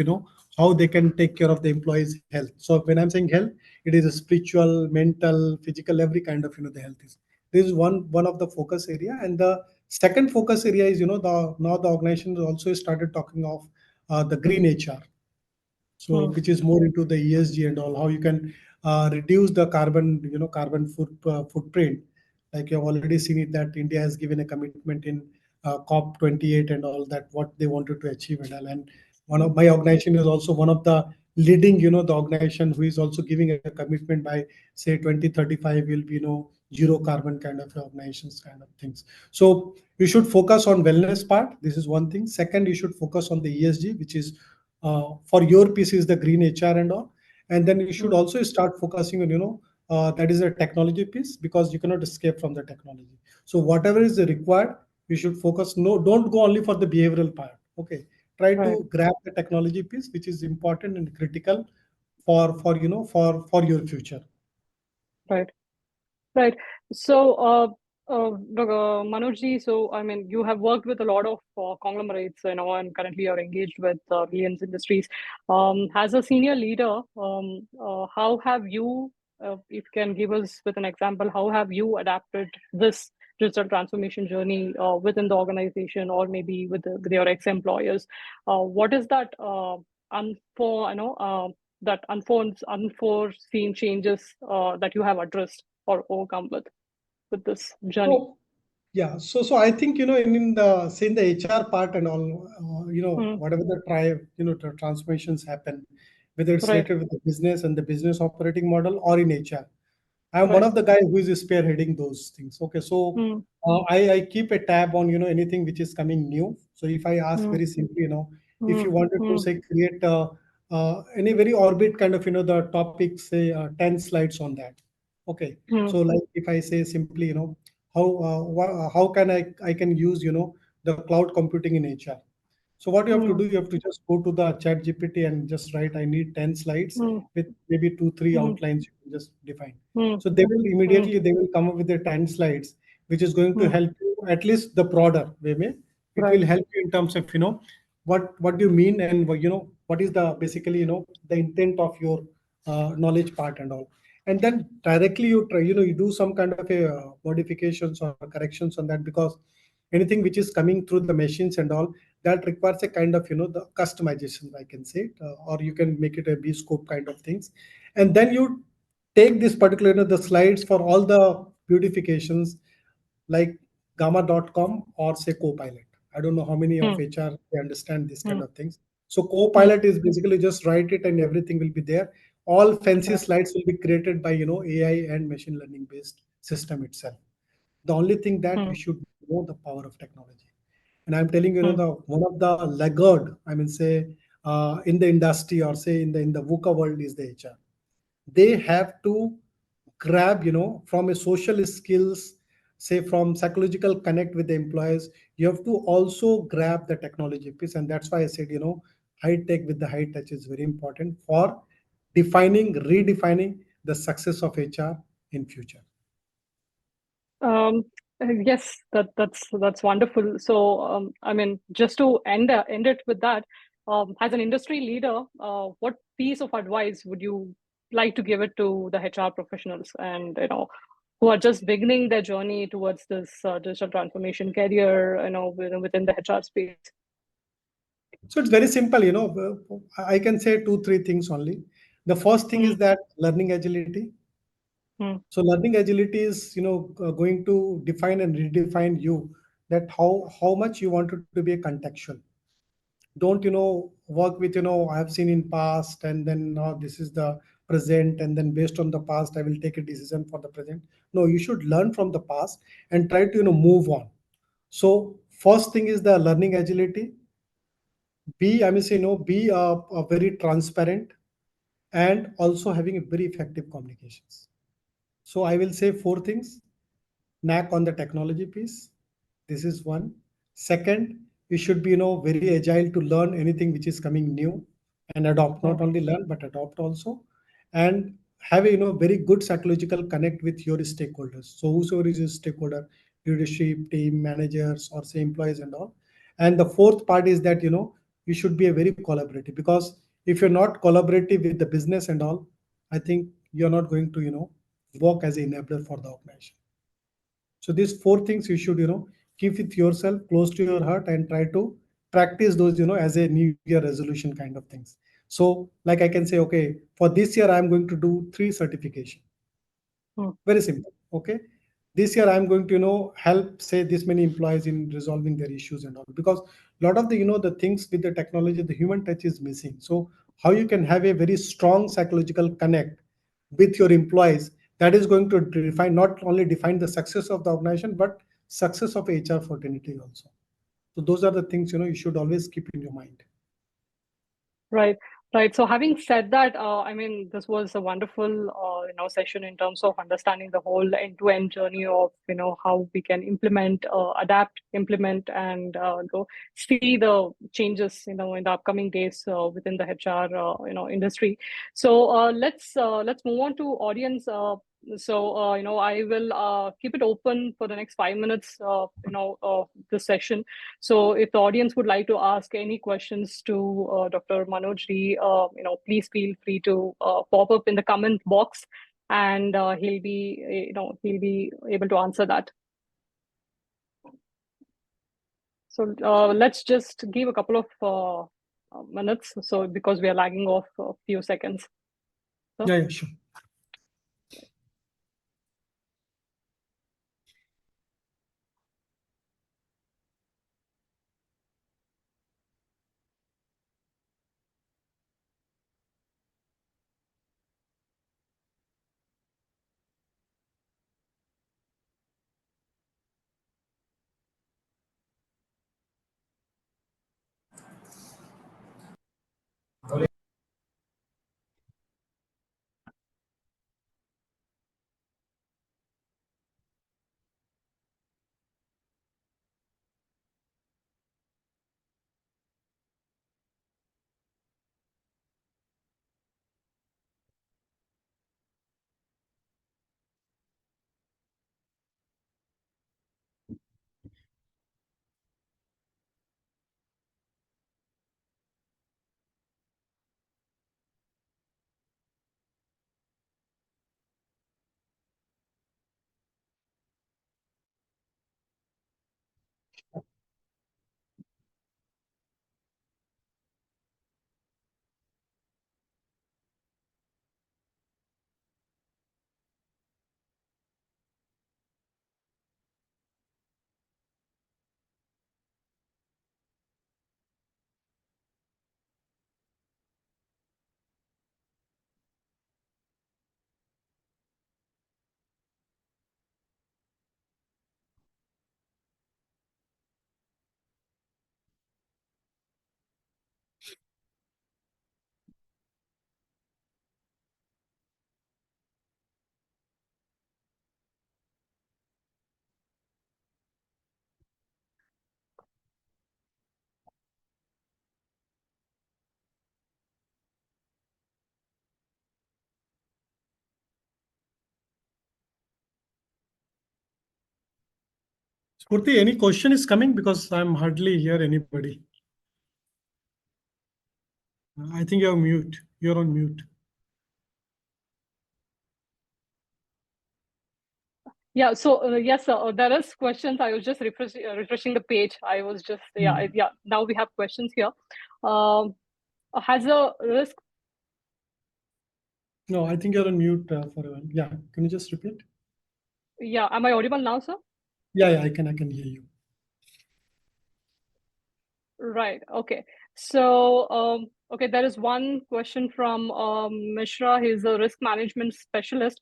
[SPEAKER 2] how they can take care of the employees health. So when I'm saying health, it is a spiritual, mental, physical, every kind of the health is, this is one of the focus area. And the second focus area is the now the organization also started talking of the green HR, so
[SPEAKER 1] mm,
[SPEAKER 2] which is more into the ESG and all, how you can reduce the carbon footprint. Like you've already seen it that India has given a commitment in COP 28 and all, that what they wanted to achieve and all. And one
[SPEAKER 1] mm,
[SPEAKER 2] of my organization is also one of the leading the organization who is also giving a commitment by say 2035 will be zero carbon kind of organizations kind of things. So you should focus on wellness part. This is one thing. Second, you should focus on the ESG, which is for your piece is the green HR and all. And then you should
[SPEAKER 1] mm,
[SPEAKER 2] also start focusing on, that is a technology piece, because you cannot escape from the technology. So whatever is required, you should focus. No, don't go only for the behavioral part. Okay, try
[SPEAKER 1] right,
[SPEAKER 2] to grab the technology piece, which is important and critical for your future.
[SPEAKER 1] right. Right. So, Manojji, so I mean, you have worked with a lot of conglomerates, and currently you're engaged with Reliance Industries. As a senior leader, how have you, if you can give us with an example, how have you adapted this digital transformation journey within the organization, or maybe with your ex-employers? What is that that unforeseen changes that you have addressed or overcome with this journey?
[SPEAKER 2] So yeah, so I think in the say in the HR part and all,
[SPEAKER 1] Hmm.
[SPEAKER 2] whatever the the transformations happen, whether it's
[SPEAKER 1] Right,
[SPEAKER 2] related with the business and the business operating model or in HR. I'm one
[SPEAKER 1] right.
[SPEAKER 2] of the guys who is spearheading those things. Okay, so
[SPEAKER 1] Hmm.
[SPEAKER 2] I keep a tab on anything which is coming new. So if I ask
[SPEAKER 1] Hmm.
[SPEAKER 2] very simply, if
[SPEAKER 1] Hmm.
[SPEAKER 2] you wanted to
[SPEAKER 1] Hmm.
[SPEAKER 2] say create any very orbit kind of the topic, say 10 slides on that. Okay,
[SPEAKER 1] Hmm.
[SPEAKER 2] so like if I say simply, how how can I can use the cloud computing in HR. So what you have to
[SPEAKER 1] Hmm.
[SPEAKER 2] do, you have to just go to the chat GPT and just write, I need 10 slides
[SPEAKER 1] Hmm.
[SPEAKER 2] with maybe two, three
[SPEAKER 1] Hmm.
[SPEAKER 2] outlines you can just define.
[SPEAKER 1] Hmm.
[SPEAKER 2] So they will
[SPEAKER 1] Hmm.
[SPEAKER 2] immediately, they will come up with the 10 slides, which is going to
[SPEAKER 1] Hmm.
[SPEAKER 2] help you, at least the broader way, it
[SPEAKER 1] Right.
[SPEAKER 2] will help you in terms of, what do you mean, and what is the basically, the intent of your knowledge part and all. And then directly you try, you do some kind of a modifications or corrections on that, because anything which is coming through the machines and all, that requires a kind of the customization, I can say it, or you can make it a bespoke kind of things. And then you take this particular the slides for all the beautifications, like gamma.com or say Copilot. I don't know how many of
[SPEAKER 1] Hmm.
[SPEAKER 2] HR they understand this kind
[SPEAKER 1] Hmm.
[SPEAKER 2] of things. So
[SPEAKER 1] Hmm.
[SPEAKER 2] Copilot is basically just write it and everything will be there. All fancy
[SPEAKER 1] Right.
[SPEAKER 2] slides will be created by AI and machine learning based system itself. The only thing that
[SPEAKER 1] Hmm.
[SPEAKER 2] we should know the power of technology. And I'm telling you,
[SPEAKER 1] Hmm.
[SPEAKER 2] the one of the laggard, I mean, say in the industry or say in the VUCA world is the HR. They have to grab, from a social skills, say from psychological connect with the employees. You have to also grab the technology piece, and that's why I said, high tech with the high touch is very important for redefining the success of HR in future.
[SPEAKER 1] Um, yes, that's wonderful. So, I mean, just to end it with that, as an industry leader, what piece of advice would you like to give it to the HR professionals and who are just beginning their journey towards this digital transformation career, within the HR space?
[SPEAKER 2] So it's very simple, I can say two, three things only. The first thing
[SPEAKER 1] Hmm.
[SPEAKER 2] is that learning agility.
[SPEAKER 1] Hmm.
[SPEAKER 2] So learning agility is, going to define and redefine you, that how much you want it to be a contextual. Don't, work with, I've seen in past, and then this is the present, and then based on the past, I will take a decision for the present. No, you should learn from the past and try to, move on. So first thing is the learning agility. I mean, say, be a very transparent, and also having a very effective communications. So I will say four things. Knack on the technology piece. This is one. Second, you should be, very agile to learn anything which is coming new and adopt. Not
[SPEAKER 1] Right.
[SPEAKER 2] only learn but adopt also, and have a very good psychological connect with your stakeholders. So whosoever is your stakeholder, leadership, team, managers, or say employees and all. And the fourth part is that you should be a very collaborative, because if you're not collaborative with the business and all, I think you're not going to work as an enabler for the organization. So these four things you should, keep with yourself close to your heart and try to practice those, as a New Year resolution kind of things. So like I can say, okay, for this year, I'm going to do 3 certification.
[SPEAKER 1] Hmm.
[SPEAKER 2] Very simple. Okay. This year I'm going to, help say this many employees in resolving their issues and all, because a lot of the, the things with the technology, the human touch is missing. So how you can have a very strong psychological connect with your employees, that is going to define, not only define the success of the organization, but success of HR fraternity also. So those are the things, you should always keep in your mind.
[SPEAKER 1] Right, right. So having said that, I mean, this was a wonderful, session in terms of understanding the whole end-to-end journey of, how we can implement, adapt, implement, and go see the changes, in the upcoming days within the HR, industry. So let's move on to audience. I will keep it open for the next 5 minutes, this session. So if the audience would like to ask any questions to Dr. Manoj D, please feel free to pop up in the comment box, and he'll be able to answer that. So let's just give a couple of minutes, so because we are lagging off a few seconds. So,
[SPEAKER 2] yeah, sure. Spurti, any question is coming, because I'm hardly hear anybody. I think you're mute. You're on mute.
[SPEAKER 1] yeah. So yes, there is questions. I was just refreshing the page. I was just yeah. Now we have questions here. Has a risk?
[SPEAKER 2] No, I think you're on mute for a while. Yeah, can you just repeat?
[SPEAKER 1] Yeah, am I audible now, sir?
[SPEAKER 2] Yeah, I can hear you.
[SPEAKER 1] Right. Okay. So, okay, there is one question from Mishra. He's a risk management specialist.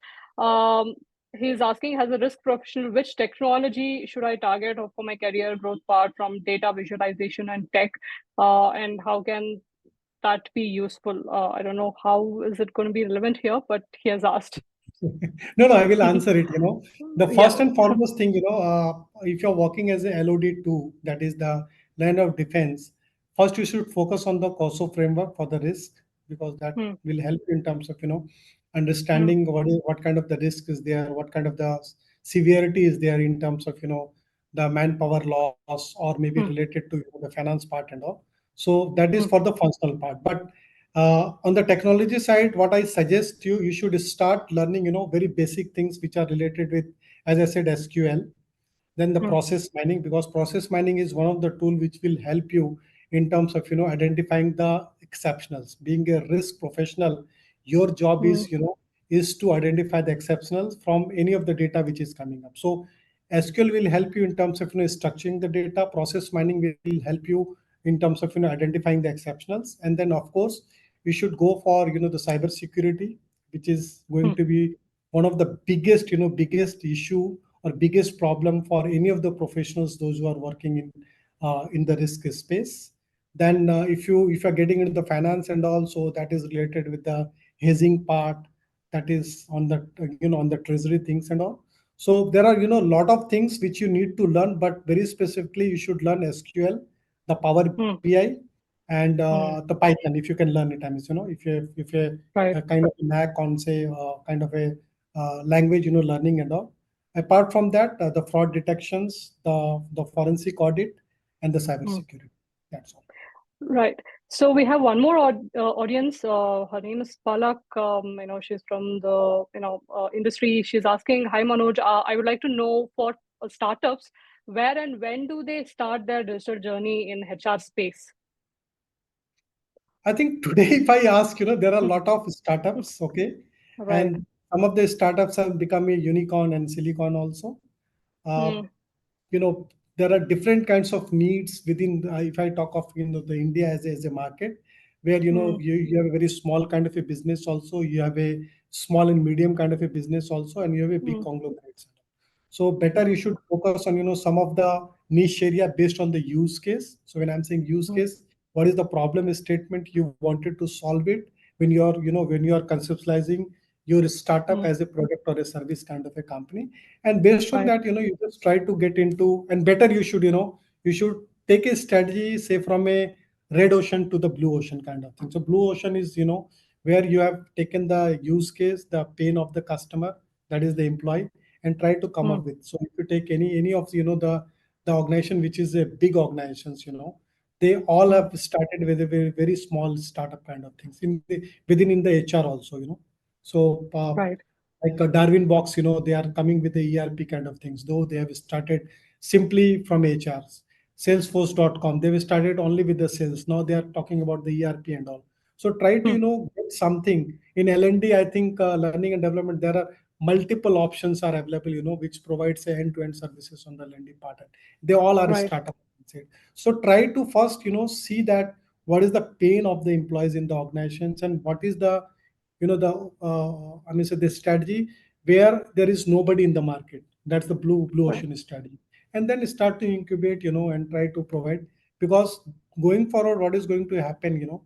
[SPEAKER 1] He's asking, as a risk professional, which technology should I target for my career growth path from data visualization and tech? And how can that be useful? I don't know how is it going to be relevant here, but he has asked.
[SPEAKER 2] No, I will answer it. The
[SPEAKER 1] Yeah.
[SPEAKER 2] first and foremost thing, if you're working as a LOD2, that is the line of defense, first you should focus on the COSO framework for the risk, because that
[SPEAKER 1] Hmm.
[SPEAKER 2] will help you in terms of,
[SPEAKER 1] Hmm.
[SPEAKER 2] understanding what kind of the risk is there, what kind of the severity is there in terms of, the manpower loss, or maybe
[SPEAKER 1] Hmm.
[SPEAKER 2] related to the finance part and all. So that is
[SPEAKER 1] Hmm.
[SPEAKER 2] for the functional part. But on the technology side, what I suggest you should start learning, very basic things which are related with, as I said, SQL. Then the
[SPEAKER 1] Hmm.
[SPEAKER 2] process mining, because process mining is one of the tool which will help you in terms of, identifying the exceptionals. Being a risk professional, your job
[SPEAKER 1] Hmm.
[SPEAKER 2] is, is to identify the exceptionals from any of the data which is coming up. So SQL will help you in terms of, structuring the data. Process mining will help you in terms of, identifying the exceptionals. And then of course you should go for, the cyber security, which is
[SPEAKER 1] Hmm.
[SPEAKER 2] going to be one of the biggest issue or biggest problem for any of the professionals, those who are working in the risk space. Then if you're getting into the finance and also that is related with the hedging part, that is on the on the treasury things and all. So there are a lot of things which you need to learn, but very specifically you should learn SQL, the Power
[SPEAKER 1] Mm,
[SPEAKER 2] BI, and
[SPEAKER 1] mm,
[SPEAKER 2] the Python if you can learn it. I mean, if you
[SPEAKER 1] right.
[SPEAKER 2] a kind of knack on say kind of a language learning and all. Apart from that, the fraud detections, the forensic audit, and the cyber
[SPEAKER 1] Mm,
[SPEAKER 2] security. That's all.
[SPEAKER 1] right. So we have one more audience. Her name is Palak. She's from the industry. She's asking, "Hi Manoj, I would like to know for startups, where and when do they start their digital journey in HR space?"
[SPEAKER 2] I think today, if I ask, there are a lot of startups, okay,
[SPEAKER 1] Right.
[SPEAKER 2] and some of the startups have become a unicorn and silicon also. Uh,
[SPEAKER 1] Mm,
[SPEAKER 2] you know there are different kinds of needs within if I talk of the India as a market, where
[SPEAKER 1] mm,
[SPEAKER 2] you have a very small kind of a business also, you have a small and medium kind of a business also, and you have a big
[SPEAKER 1] mm,
[SPEAKER 2] conglomerates. So better you
[SPEAKER 1] mm,
[SPEAKER 2] should focus on some of the niche area based on the use case. So when I'm saying use
[SPEAKER 1] mm,
[SPEAKER 2] case, what is the problem statement you wanted to solve it when you are conceptualizing your startup
[SPEAKER 1] mm,
[SPEAKER 2] as a product or a service kind of a company. And based on
[SPEAKER 1] right.
[SPEAKER 2] that, you just try to get into, and better you should take a strategy, say from a red ocean to the blue ocean kind of thing. So blue ocean is where you have taken the use case, the pain of the customer, that is the employee, and try to come
[SPEAKER 1] Mm,
[SPEAKER 2] up with. So if you take any of the organization which is a big organizations, they all
[SPEAKER 1] mm,
[SPEAKER 2] have started with a very, very small startup kind of things within in the HR also. So
[SPEAKER 1] right.
[SPEAKER 2] like a Darwin box, they are coming with the ERP kind of things, though they have started simply from HRs. Salesforce.com, they've started only with the sales. Now they are talking about the ERP and all. So try to
[SPEAKER 1] Mm,
[SPEAKER 2] get something in L&D. I think learning and development, there are multiple options are available, which provides a end-to-end services on the L&D part. They all are a
[SPEAKER 1] right.
[SPEAKER 2] startup. So try to first see that what is the pain of the employees in the organizations, and what is the the I mean, so the strategy where there is nobody in the market. That's the blue
[SPEAKER 1] Right.
[SPEAKER 2] ocean strategy, and then start to incubate, and try to provide. Because going forward, what is going to happen,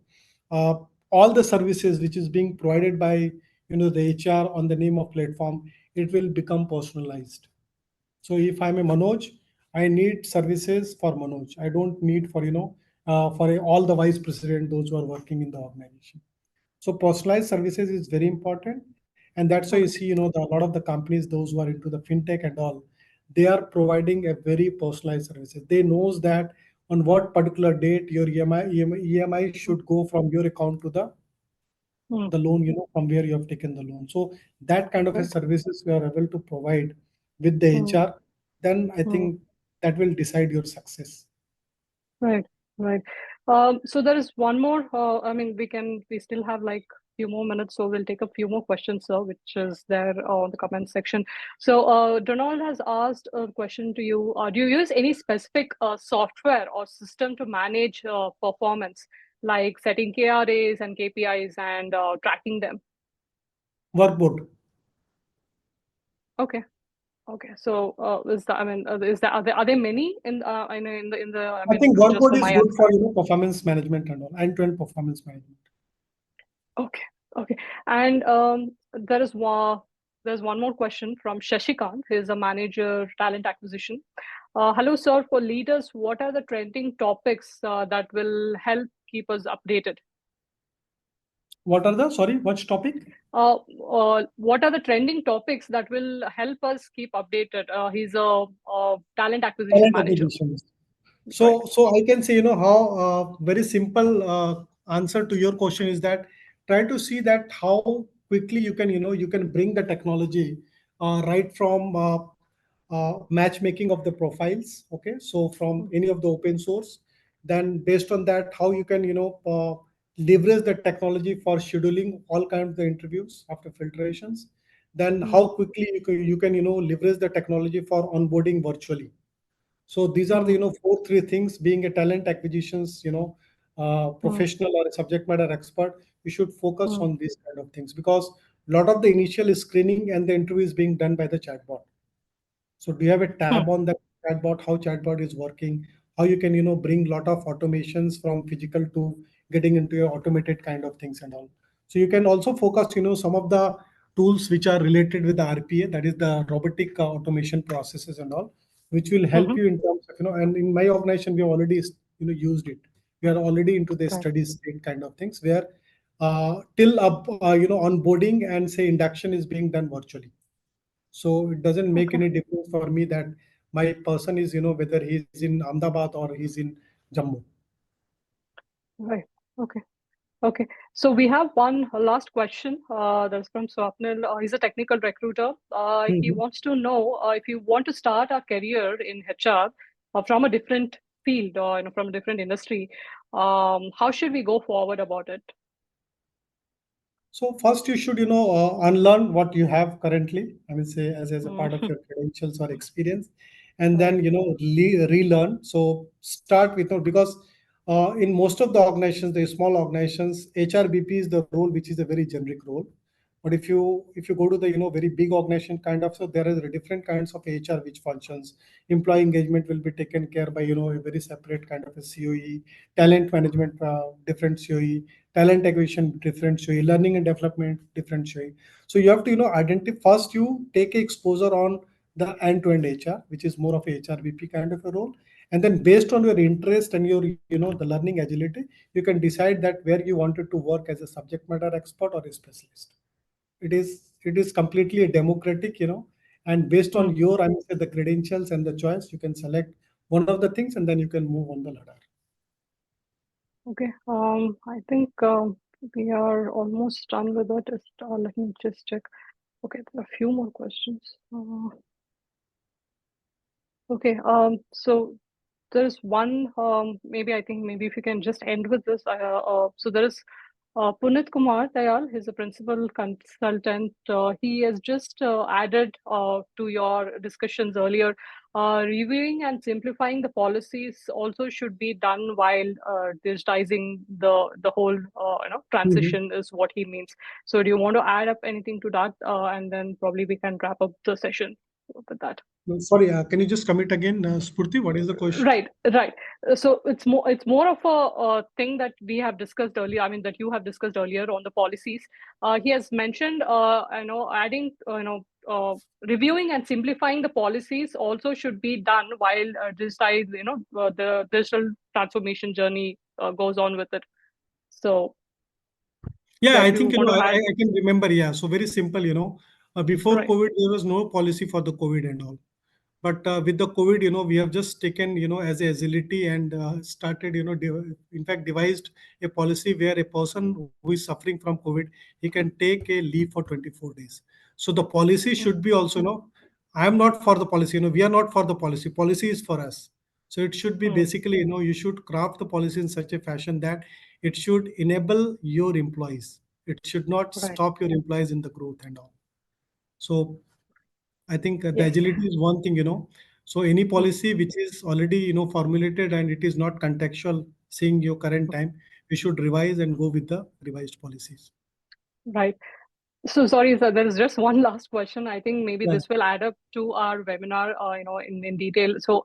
[SPEAKER 2] uh, all the services which is being provided by the HR on the name of platform, it will become personalized. So if I'm a Manoj, I need services for Manoj. I don't need for all the vice president, those who are working in the organization. So personalized services is very important, and that's why you
[SPEAKER 1] Okay.
[SPEAKER 2] see, a lot of the companies, those who are into the fintech and all, they are providing a very personalized services. They knows that on what particular date your EMI
[SPEAKER 1] Mm,
[SPEAKER 2] should go from your account to
[SPEAKER 1] mm,
[SPEAKER 2] the loan, from where you have taken the loan. So that kind of a
[SPEAKER 1] right.
[SPEAKER 2] services we are able to provide with the
[SPEAKER 1] Mm,
[SPEAKER 2] HR, then I
[SPEAKER 1] mm.
[SPEAKER 2] think that will decide your success.
[SPEAKER 1] Right, right. So there is one more. We still have like few more minutes, so we'll take a few more questions, sir, which is there on the comment section. So Donald has asked a question to you. Do you use any specific software or system to manage performance, like setting KRAs and KPIs and tracking them?
[SPEAKER 2] Workboard.
[SPEAKER 1] Okay. Okay, so are there many in the
[SPEAKER 2] I think
[SPEAKER 1] just
[SPEAKER 2] workboard
[SPEAKER 1] for
[SPEAKER 2] is
[SPEAKER 1] my
[SPEAKER 2] good for
[SPEAKER 1] understanding?
[SPEAKER 2] performance management and all, end-to-end performance management.
[SPEAKER 1] Okay, okay. And there's one more question from Shashikant. He's a manager, talent acquisition. Hello, sir. For leaders, what are the trending topics that will help keep us updated?
[SPEAKER 2] What are the, sorry, which topic?
[SPEAKER 1] What are the trending topics that will help us keep updated? He's a talent acquisition
[SPEAKER 2] Talent
[SPEAKER 1] manager.
[SPEAKER 2] acquisitions.
[SPEAKER 1] Right.
[SPEAKER 2] So I can say, how very simple answer to your question is that try to see that how quickly you can bring the technology right from matchmaking of the profiles. Okay, so from
[SPEAKER 1] Mm,
[SPEAKER 2] any of the open source, then based on that, how you can leverage the technology for scheduling all kinds of the interviews after filtrations. Then
[SPEAKER 1] mm,
[SPEAKER 2] how quickly you can leverage the technology for onboarding virtually. So these are the
[SPEAKER 1] mm,
[SPEAKER 2] four three things. Being a talent acquisitions,
[SPEAKER 1] mm,
[SPEAKER 2] professional or a subject matter expert, you should focus
[SPEAKER 1] mm,
[SPEAKER 2] on these kind of things, because lot of the initial screening and the interview is being done by the chatbot. So do you have a tab on the chatbot, how chatbot is working, how you can, bring lot of automations from physical to getting into a automated kind of things and all. So you can also focus, some of the tools which are related with the RPA, that is the robotic automation processes and all, which will help you in terms of, and in my organization, we have already, used it. We are already into the
[SPEAKER 1] Right.
[SPEAKER 2] study state kind of things where till up, onboarding and say induction is being done virtually. So it doesn't make
[SPEAKER 1] Okay.
[SPEAKER 2] any difference for me that my person is, whether he's in Ahmedabad or he's in Jammu.
[SPEAKER 1] Right. Okay. Okay. So we have one last question. That's from Swapnil. He's a technical recruiter. He
[SPEAKER 2] Mhm.
[SPEAKER 1] wants to know if you want to start a career in HR from a different field or from a different industry, how should we go forward about it?
[SPEAKER 2] So first you should, unlearn what you have currently. I mean, say as a part of
[SPEAKER 1] Mm.
[SPEAKER 2] your credentials or experience, and
[SPEAKER 1] Right.
[SPEAKER 2] then, relearn. So start with, because in most of the organizations, the small organizations, HRBP is the role, which is a very generic role. But if you go to the, very big organization kind of, so there is a different kinds of HR which functions. Employee engagement will be taken care by, a very separate kind of a COE, talent management, different COE, talent acquisition, different COE, learning and development, different COE. So you have to, identify first, you take exposure on the end-to-end HR, which is more of a HRBP kind of a role. And then based on your interest and your, the learning agility, you can decide that where you wanted to work as a subject matter expert or a specialist. It is completely a democratic, and based on
[SPEAKER 1] Mm.
[SPEAKER 2] your, I would say, the credentials and the choice, you can select one of the things and then you can move on the ladder.
[SPEAKER 1] Okay. I think we are almost done with it. Let me just check. Okay, there are a few more questions. Okay. So there's one. Maybe I think maybe if you can just end with this. So there is Punit Kumar Dayal. He's a principal consultant. He has just added to your discussions earlier. Reviewing and simplifying the policies also should be done while digitizing the whole
[SPEAKER 2] Mhm.
[SPEAKER 1] transition is what he means. So do you want to add up anything to that, and then probably we can wrap up the session with that.
[SPEAKER 2] No, sorry, can you just commit again, Spurti? What is the question?
[SPEAKER 1] Right, right. So it's more of a thing that we have discussed earlier. I mean, that you have discussed earlier on the policies. He has mentioned, adding, reviewing and simplifying the policies also should be done while the digital transformation journey goes on with it. So,
[SPEAKER 2] Yeah,
[SPEAKER 1] yeah,
[SPEAKER 2] I
[SPEAKER 1] if you
[SPEAKER 2] think,
[SPEAKER 1] want to add,
[SPEAKER 2] I can remember. Yeah, so very simple, before
[SPEAKER 1] right.
[SPEAKER 2] COVID, there was no policy for the COVID and all. But with the COVID, we have just taken, as a agility and started, in fact, devised a policy where a person who is suffering from COVID, he can take a leave for 24 days. So the policy
[SPEAKER 1] Mm,
[SPEAKER 2] should be also, I am not for the policy, we are not for the policy. Policy is for us. So it should be
[SPEAKER 1] mm,
[SPEAKER 2] basically, you should craft the policy in such a fashion that it should enable your employees. It should not
[SPEAKER 1] right.
[SPEAKER 2] stop your employees in the growth and all. So I think the
[SPEAKER 1] Yes.
[SPEAKER 2] agility is one thing, So any
[SPEAKER 1] Mm,
[SPEAKER 2] policy which is already, formulated and it is not contextual, seeing your current time, we should revise and go with the revised policies.
[SPEAKER 1] right. So sorry, sir, there is just one last question. I think maybe
[SPEAKER 2] Yeah.
[SPEAKER 1] this will add up to our webinar, in detail. So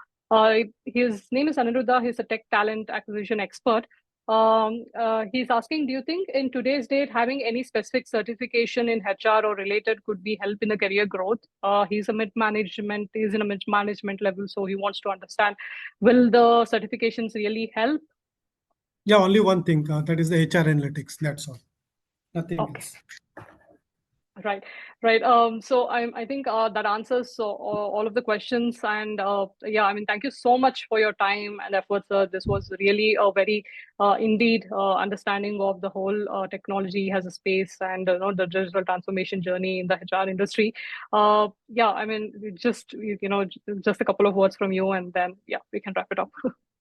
[SPEAKER 1] his name is Aniruddha. He's a tech talent acquisition expert. He's asking, do you think in today's date, having any specific certification in HR or related could be help in the career growth? He's in a mid-management level, so he wants to understand, will the certifications really help?
[SPEAKER 2] Yeah, only one thing, that is the HR analytics. That's all. Nothing
[SPEAKER 1] Okay.
[SPEAKER 2] else.
[SPEAKER 1] Right, right. So I think that answers all of the questions. And yeah, I mean, thank you so much for your time and efforts. This was really a very, indeed, understanding of the whole technology has a space and the digital transformation journey in the HR industry. Yeah, I mean, just a couple of words from you, and then yeah, we can wrap it up.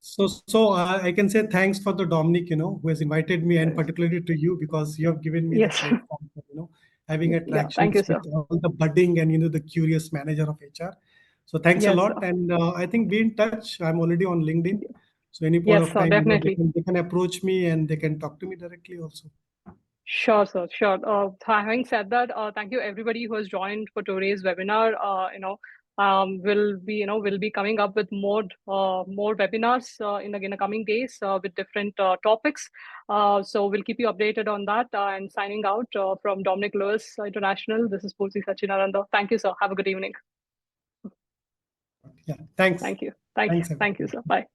[SPEAKER 2] So I can say thanks for the Dominic, who has invited me, and particularly to you because you have given me the
[SPEAKER 1] Yes.
[SPEAKER 2] platform for, having
[SPEAKER 1] Yeah. Thank you,
[SPEAKER 2] attractions with
[SPEAKER 1] sir.
[SPEAKER 2] all the budding and the curious manager of HR. So thanks a
[SPEAKER 1] Yes,
[SPEAKER 2] lot,
[SPEAKER 1] sir.
[SPEAKER 2] and I think be in touch. I'm already on LinkedIn, so any point
[SPEAKER 1] Yes,
[SPEAKER 2] of
[SPEAKER 1] sir.
[SPEAKER 2] time, they
[SPEAKER 1] Definitely.
[SPEAKER 2] can approach me and they can talk to me directly also.
[SPEAKER 1] Sure, sir. Sure. Having said that, thank you everybody who has joined for today's webinar. We'll be coming up with more webinars in the coming days with different topics. So we'll keep you updated on that. And signing out from Dominic Lewis International. This is Pursi Sachinaranda. Thank you, sir. Have a good evening.
[SPEAKER 2] Yeah. Thanks.
[SPEAKER 1] Thank you.
[SPEAKER 2] Thanks,
[SPEAKER 1] Thank you, sir. Bye.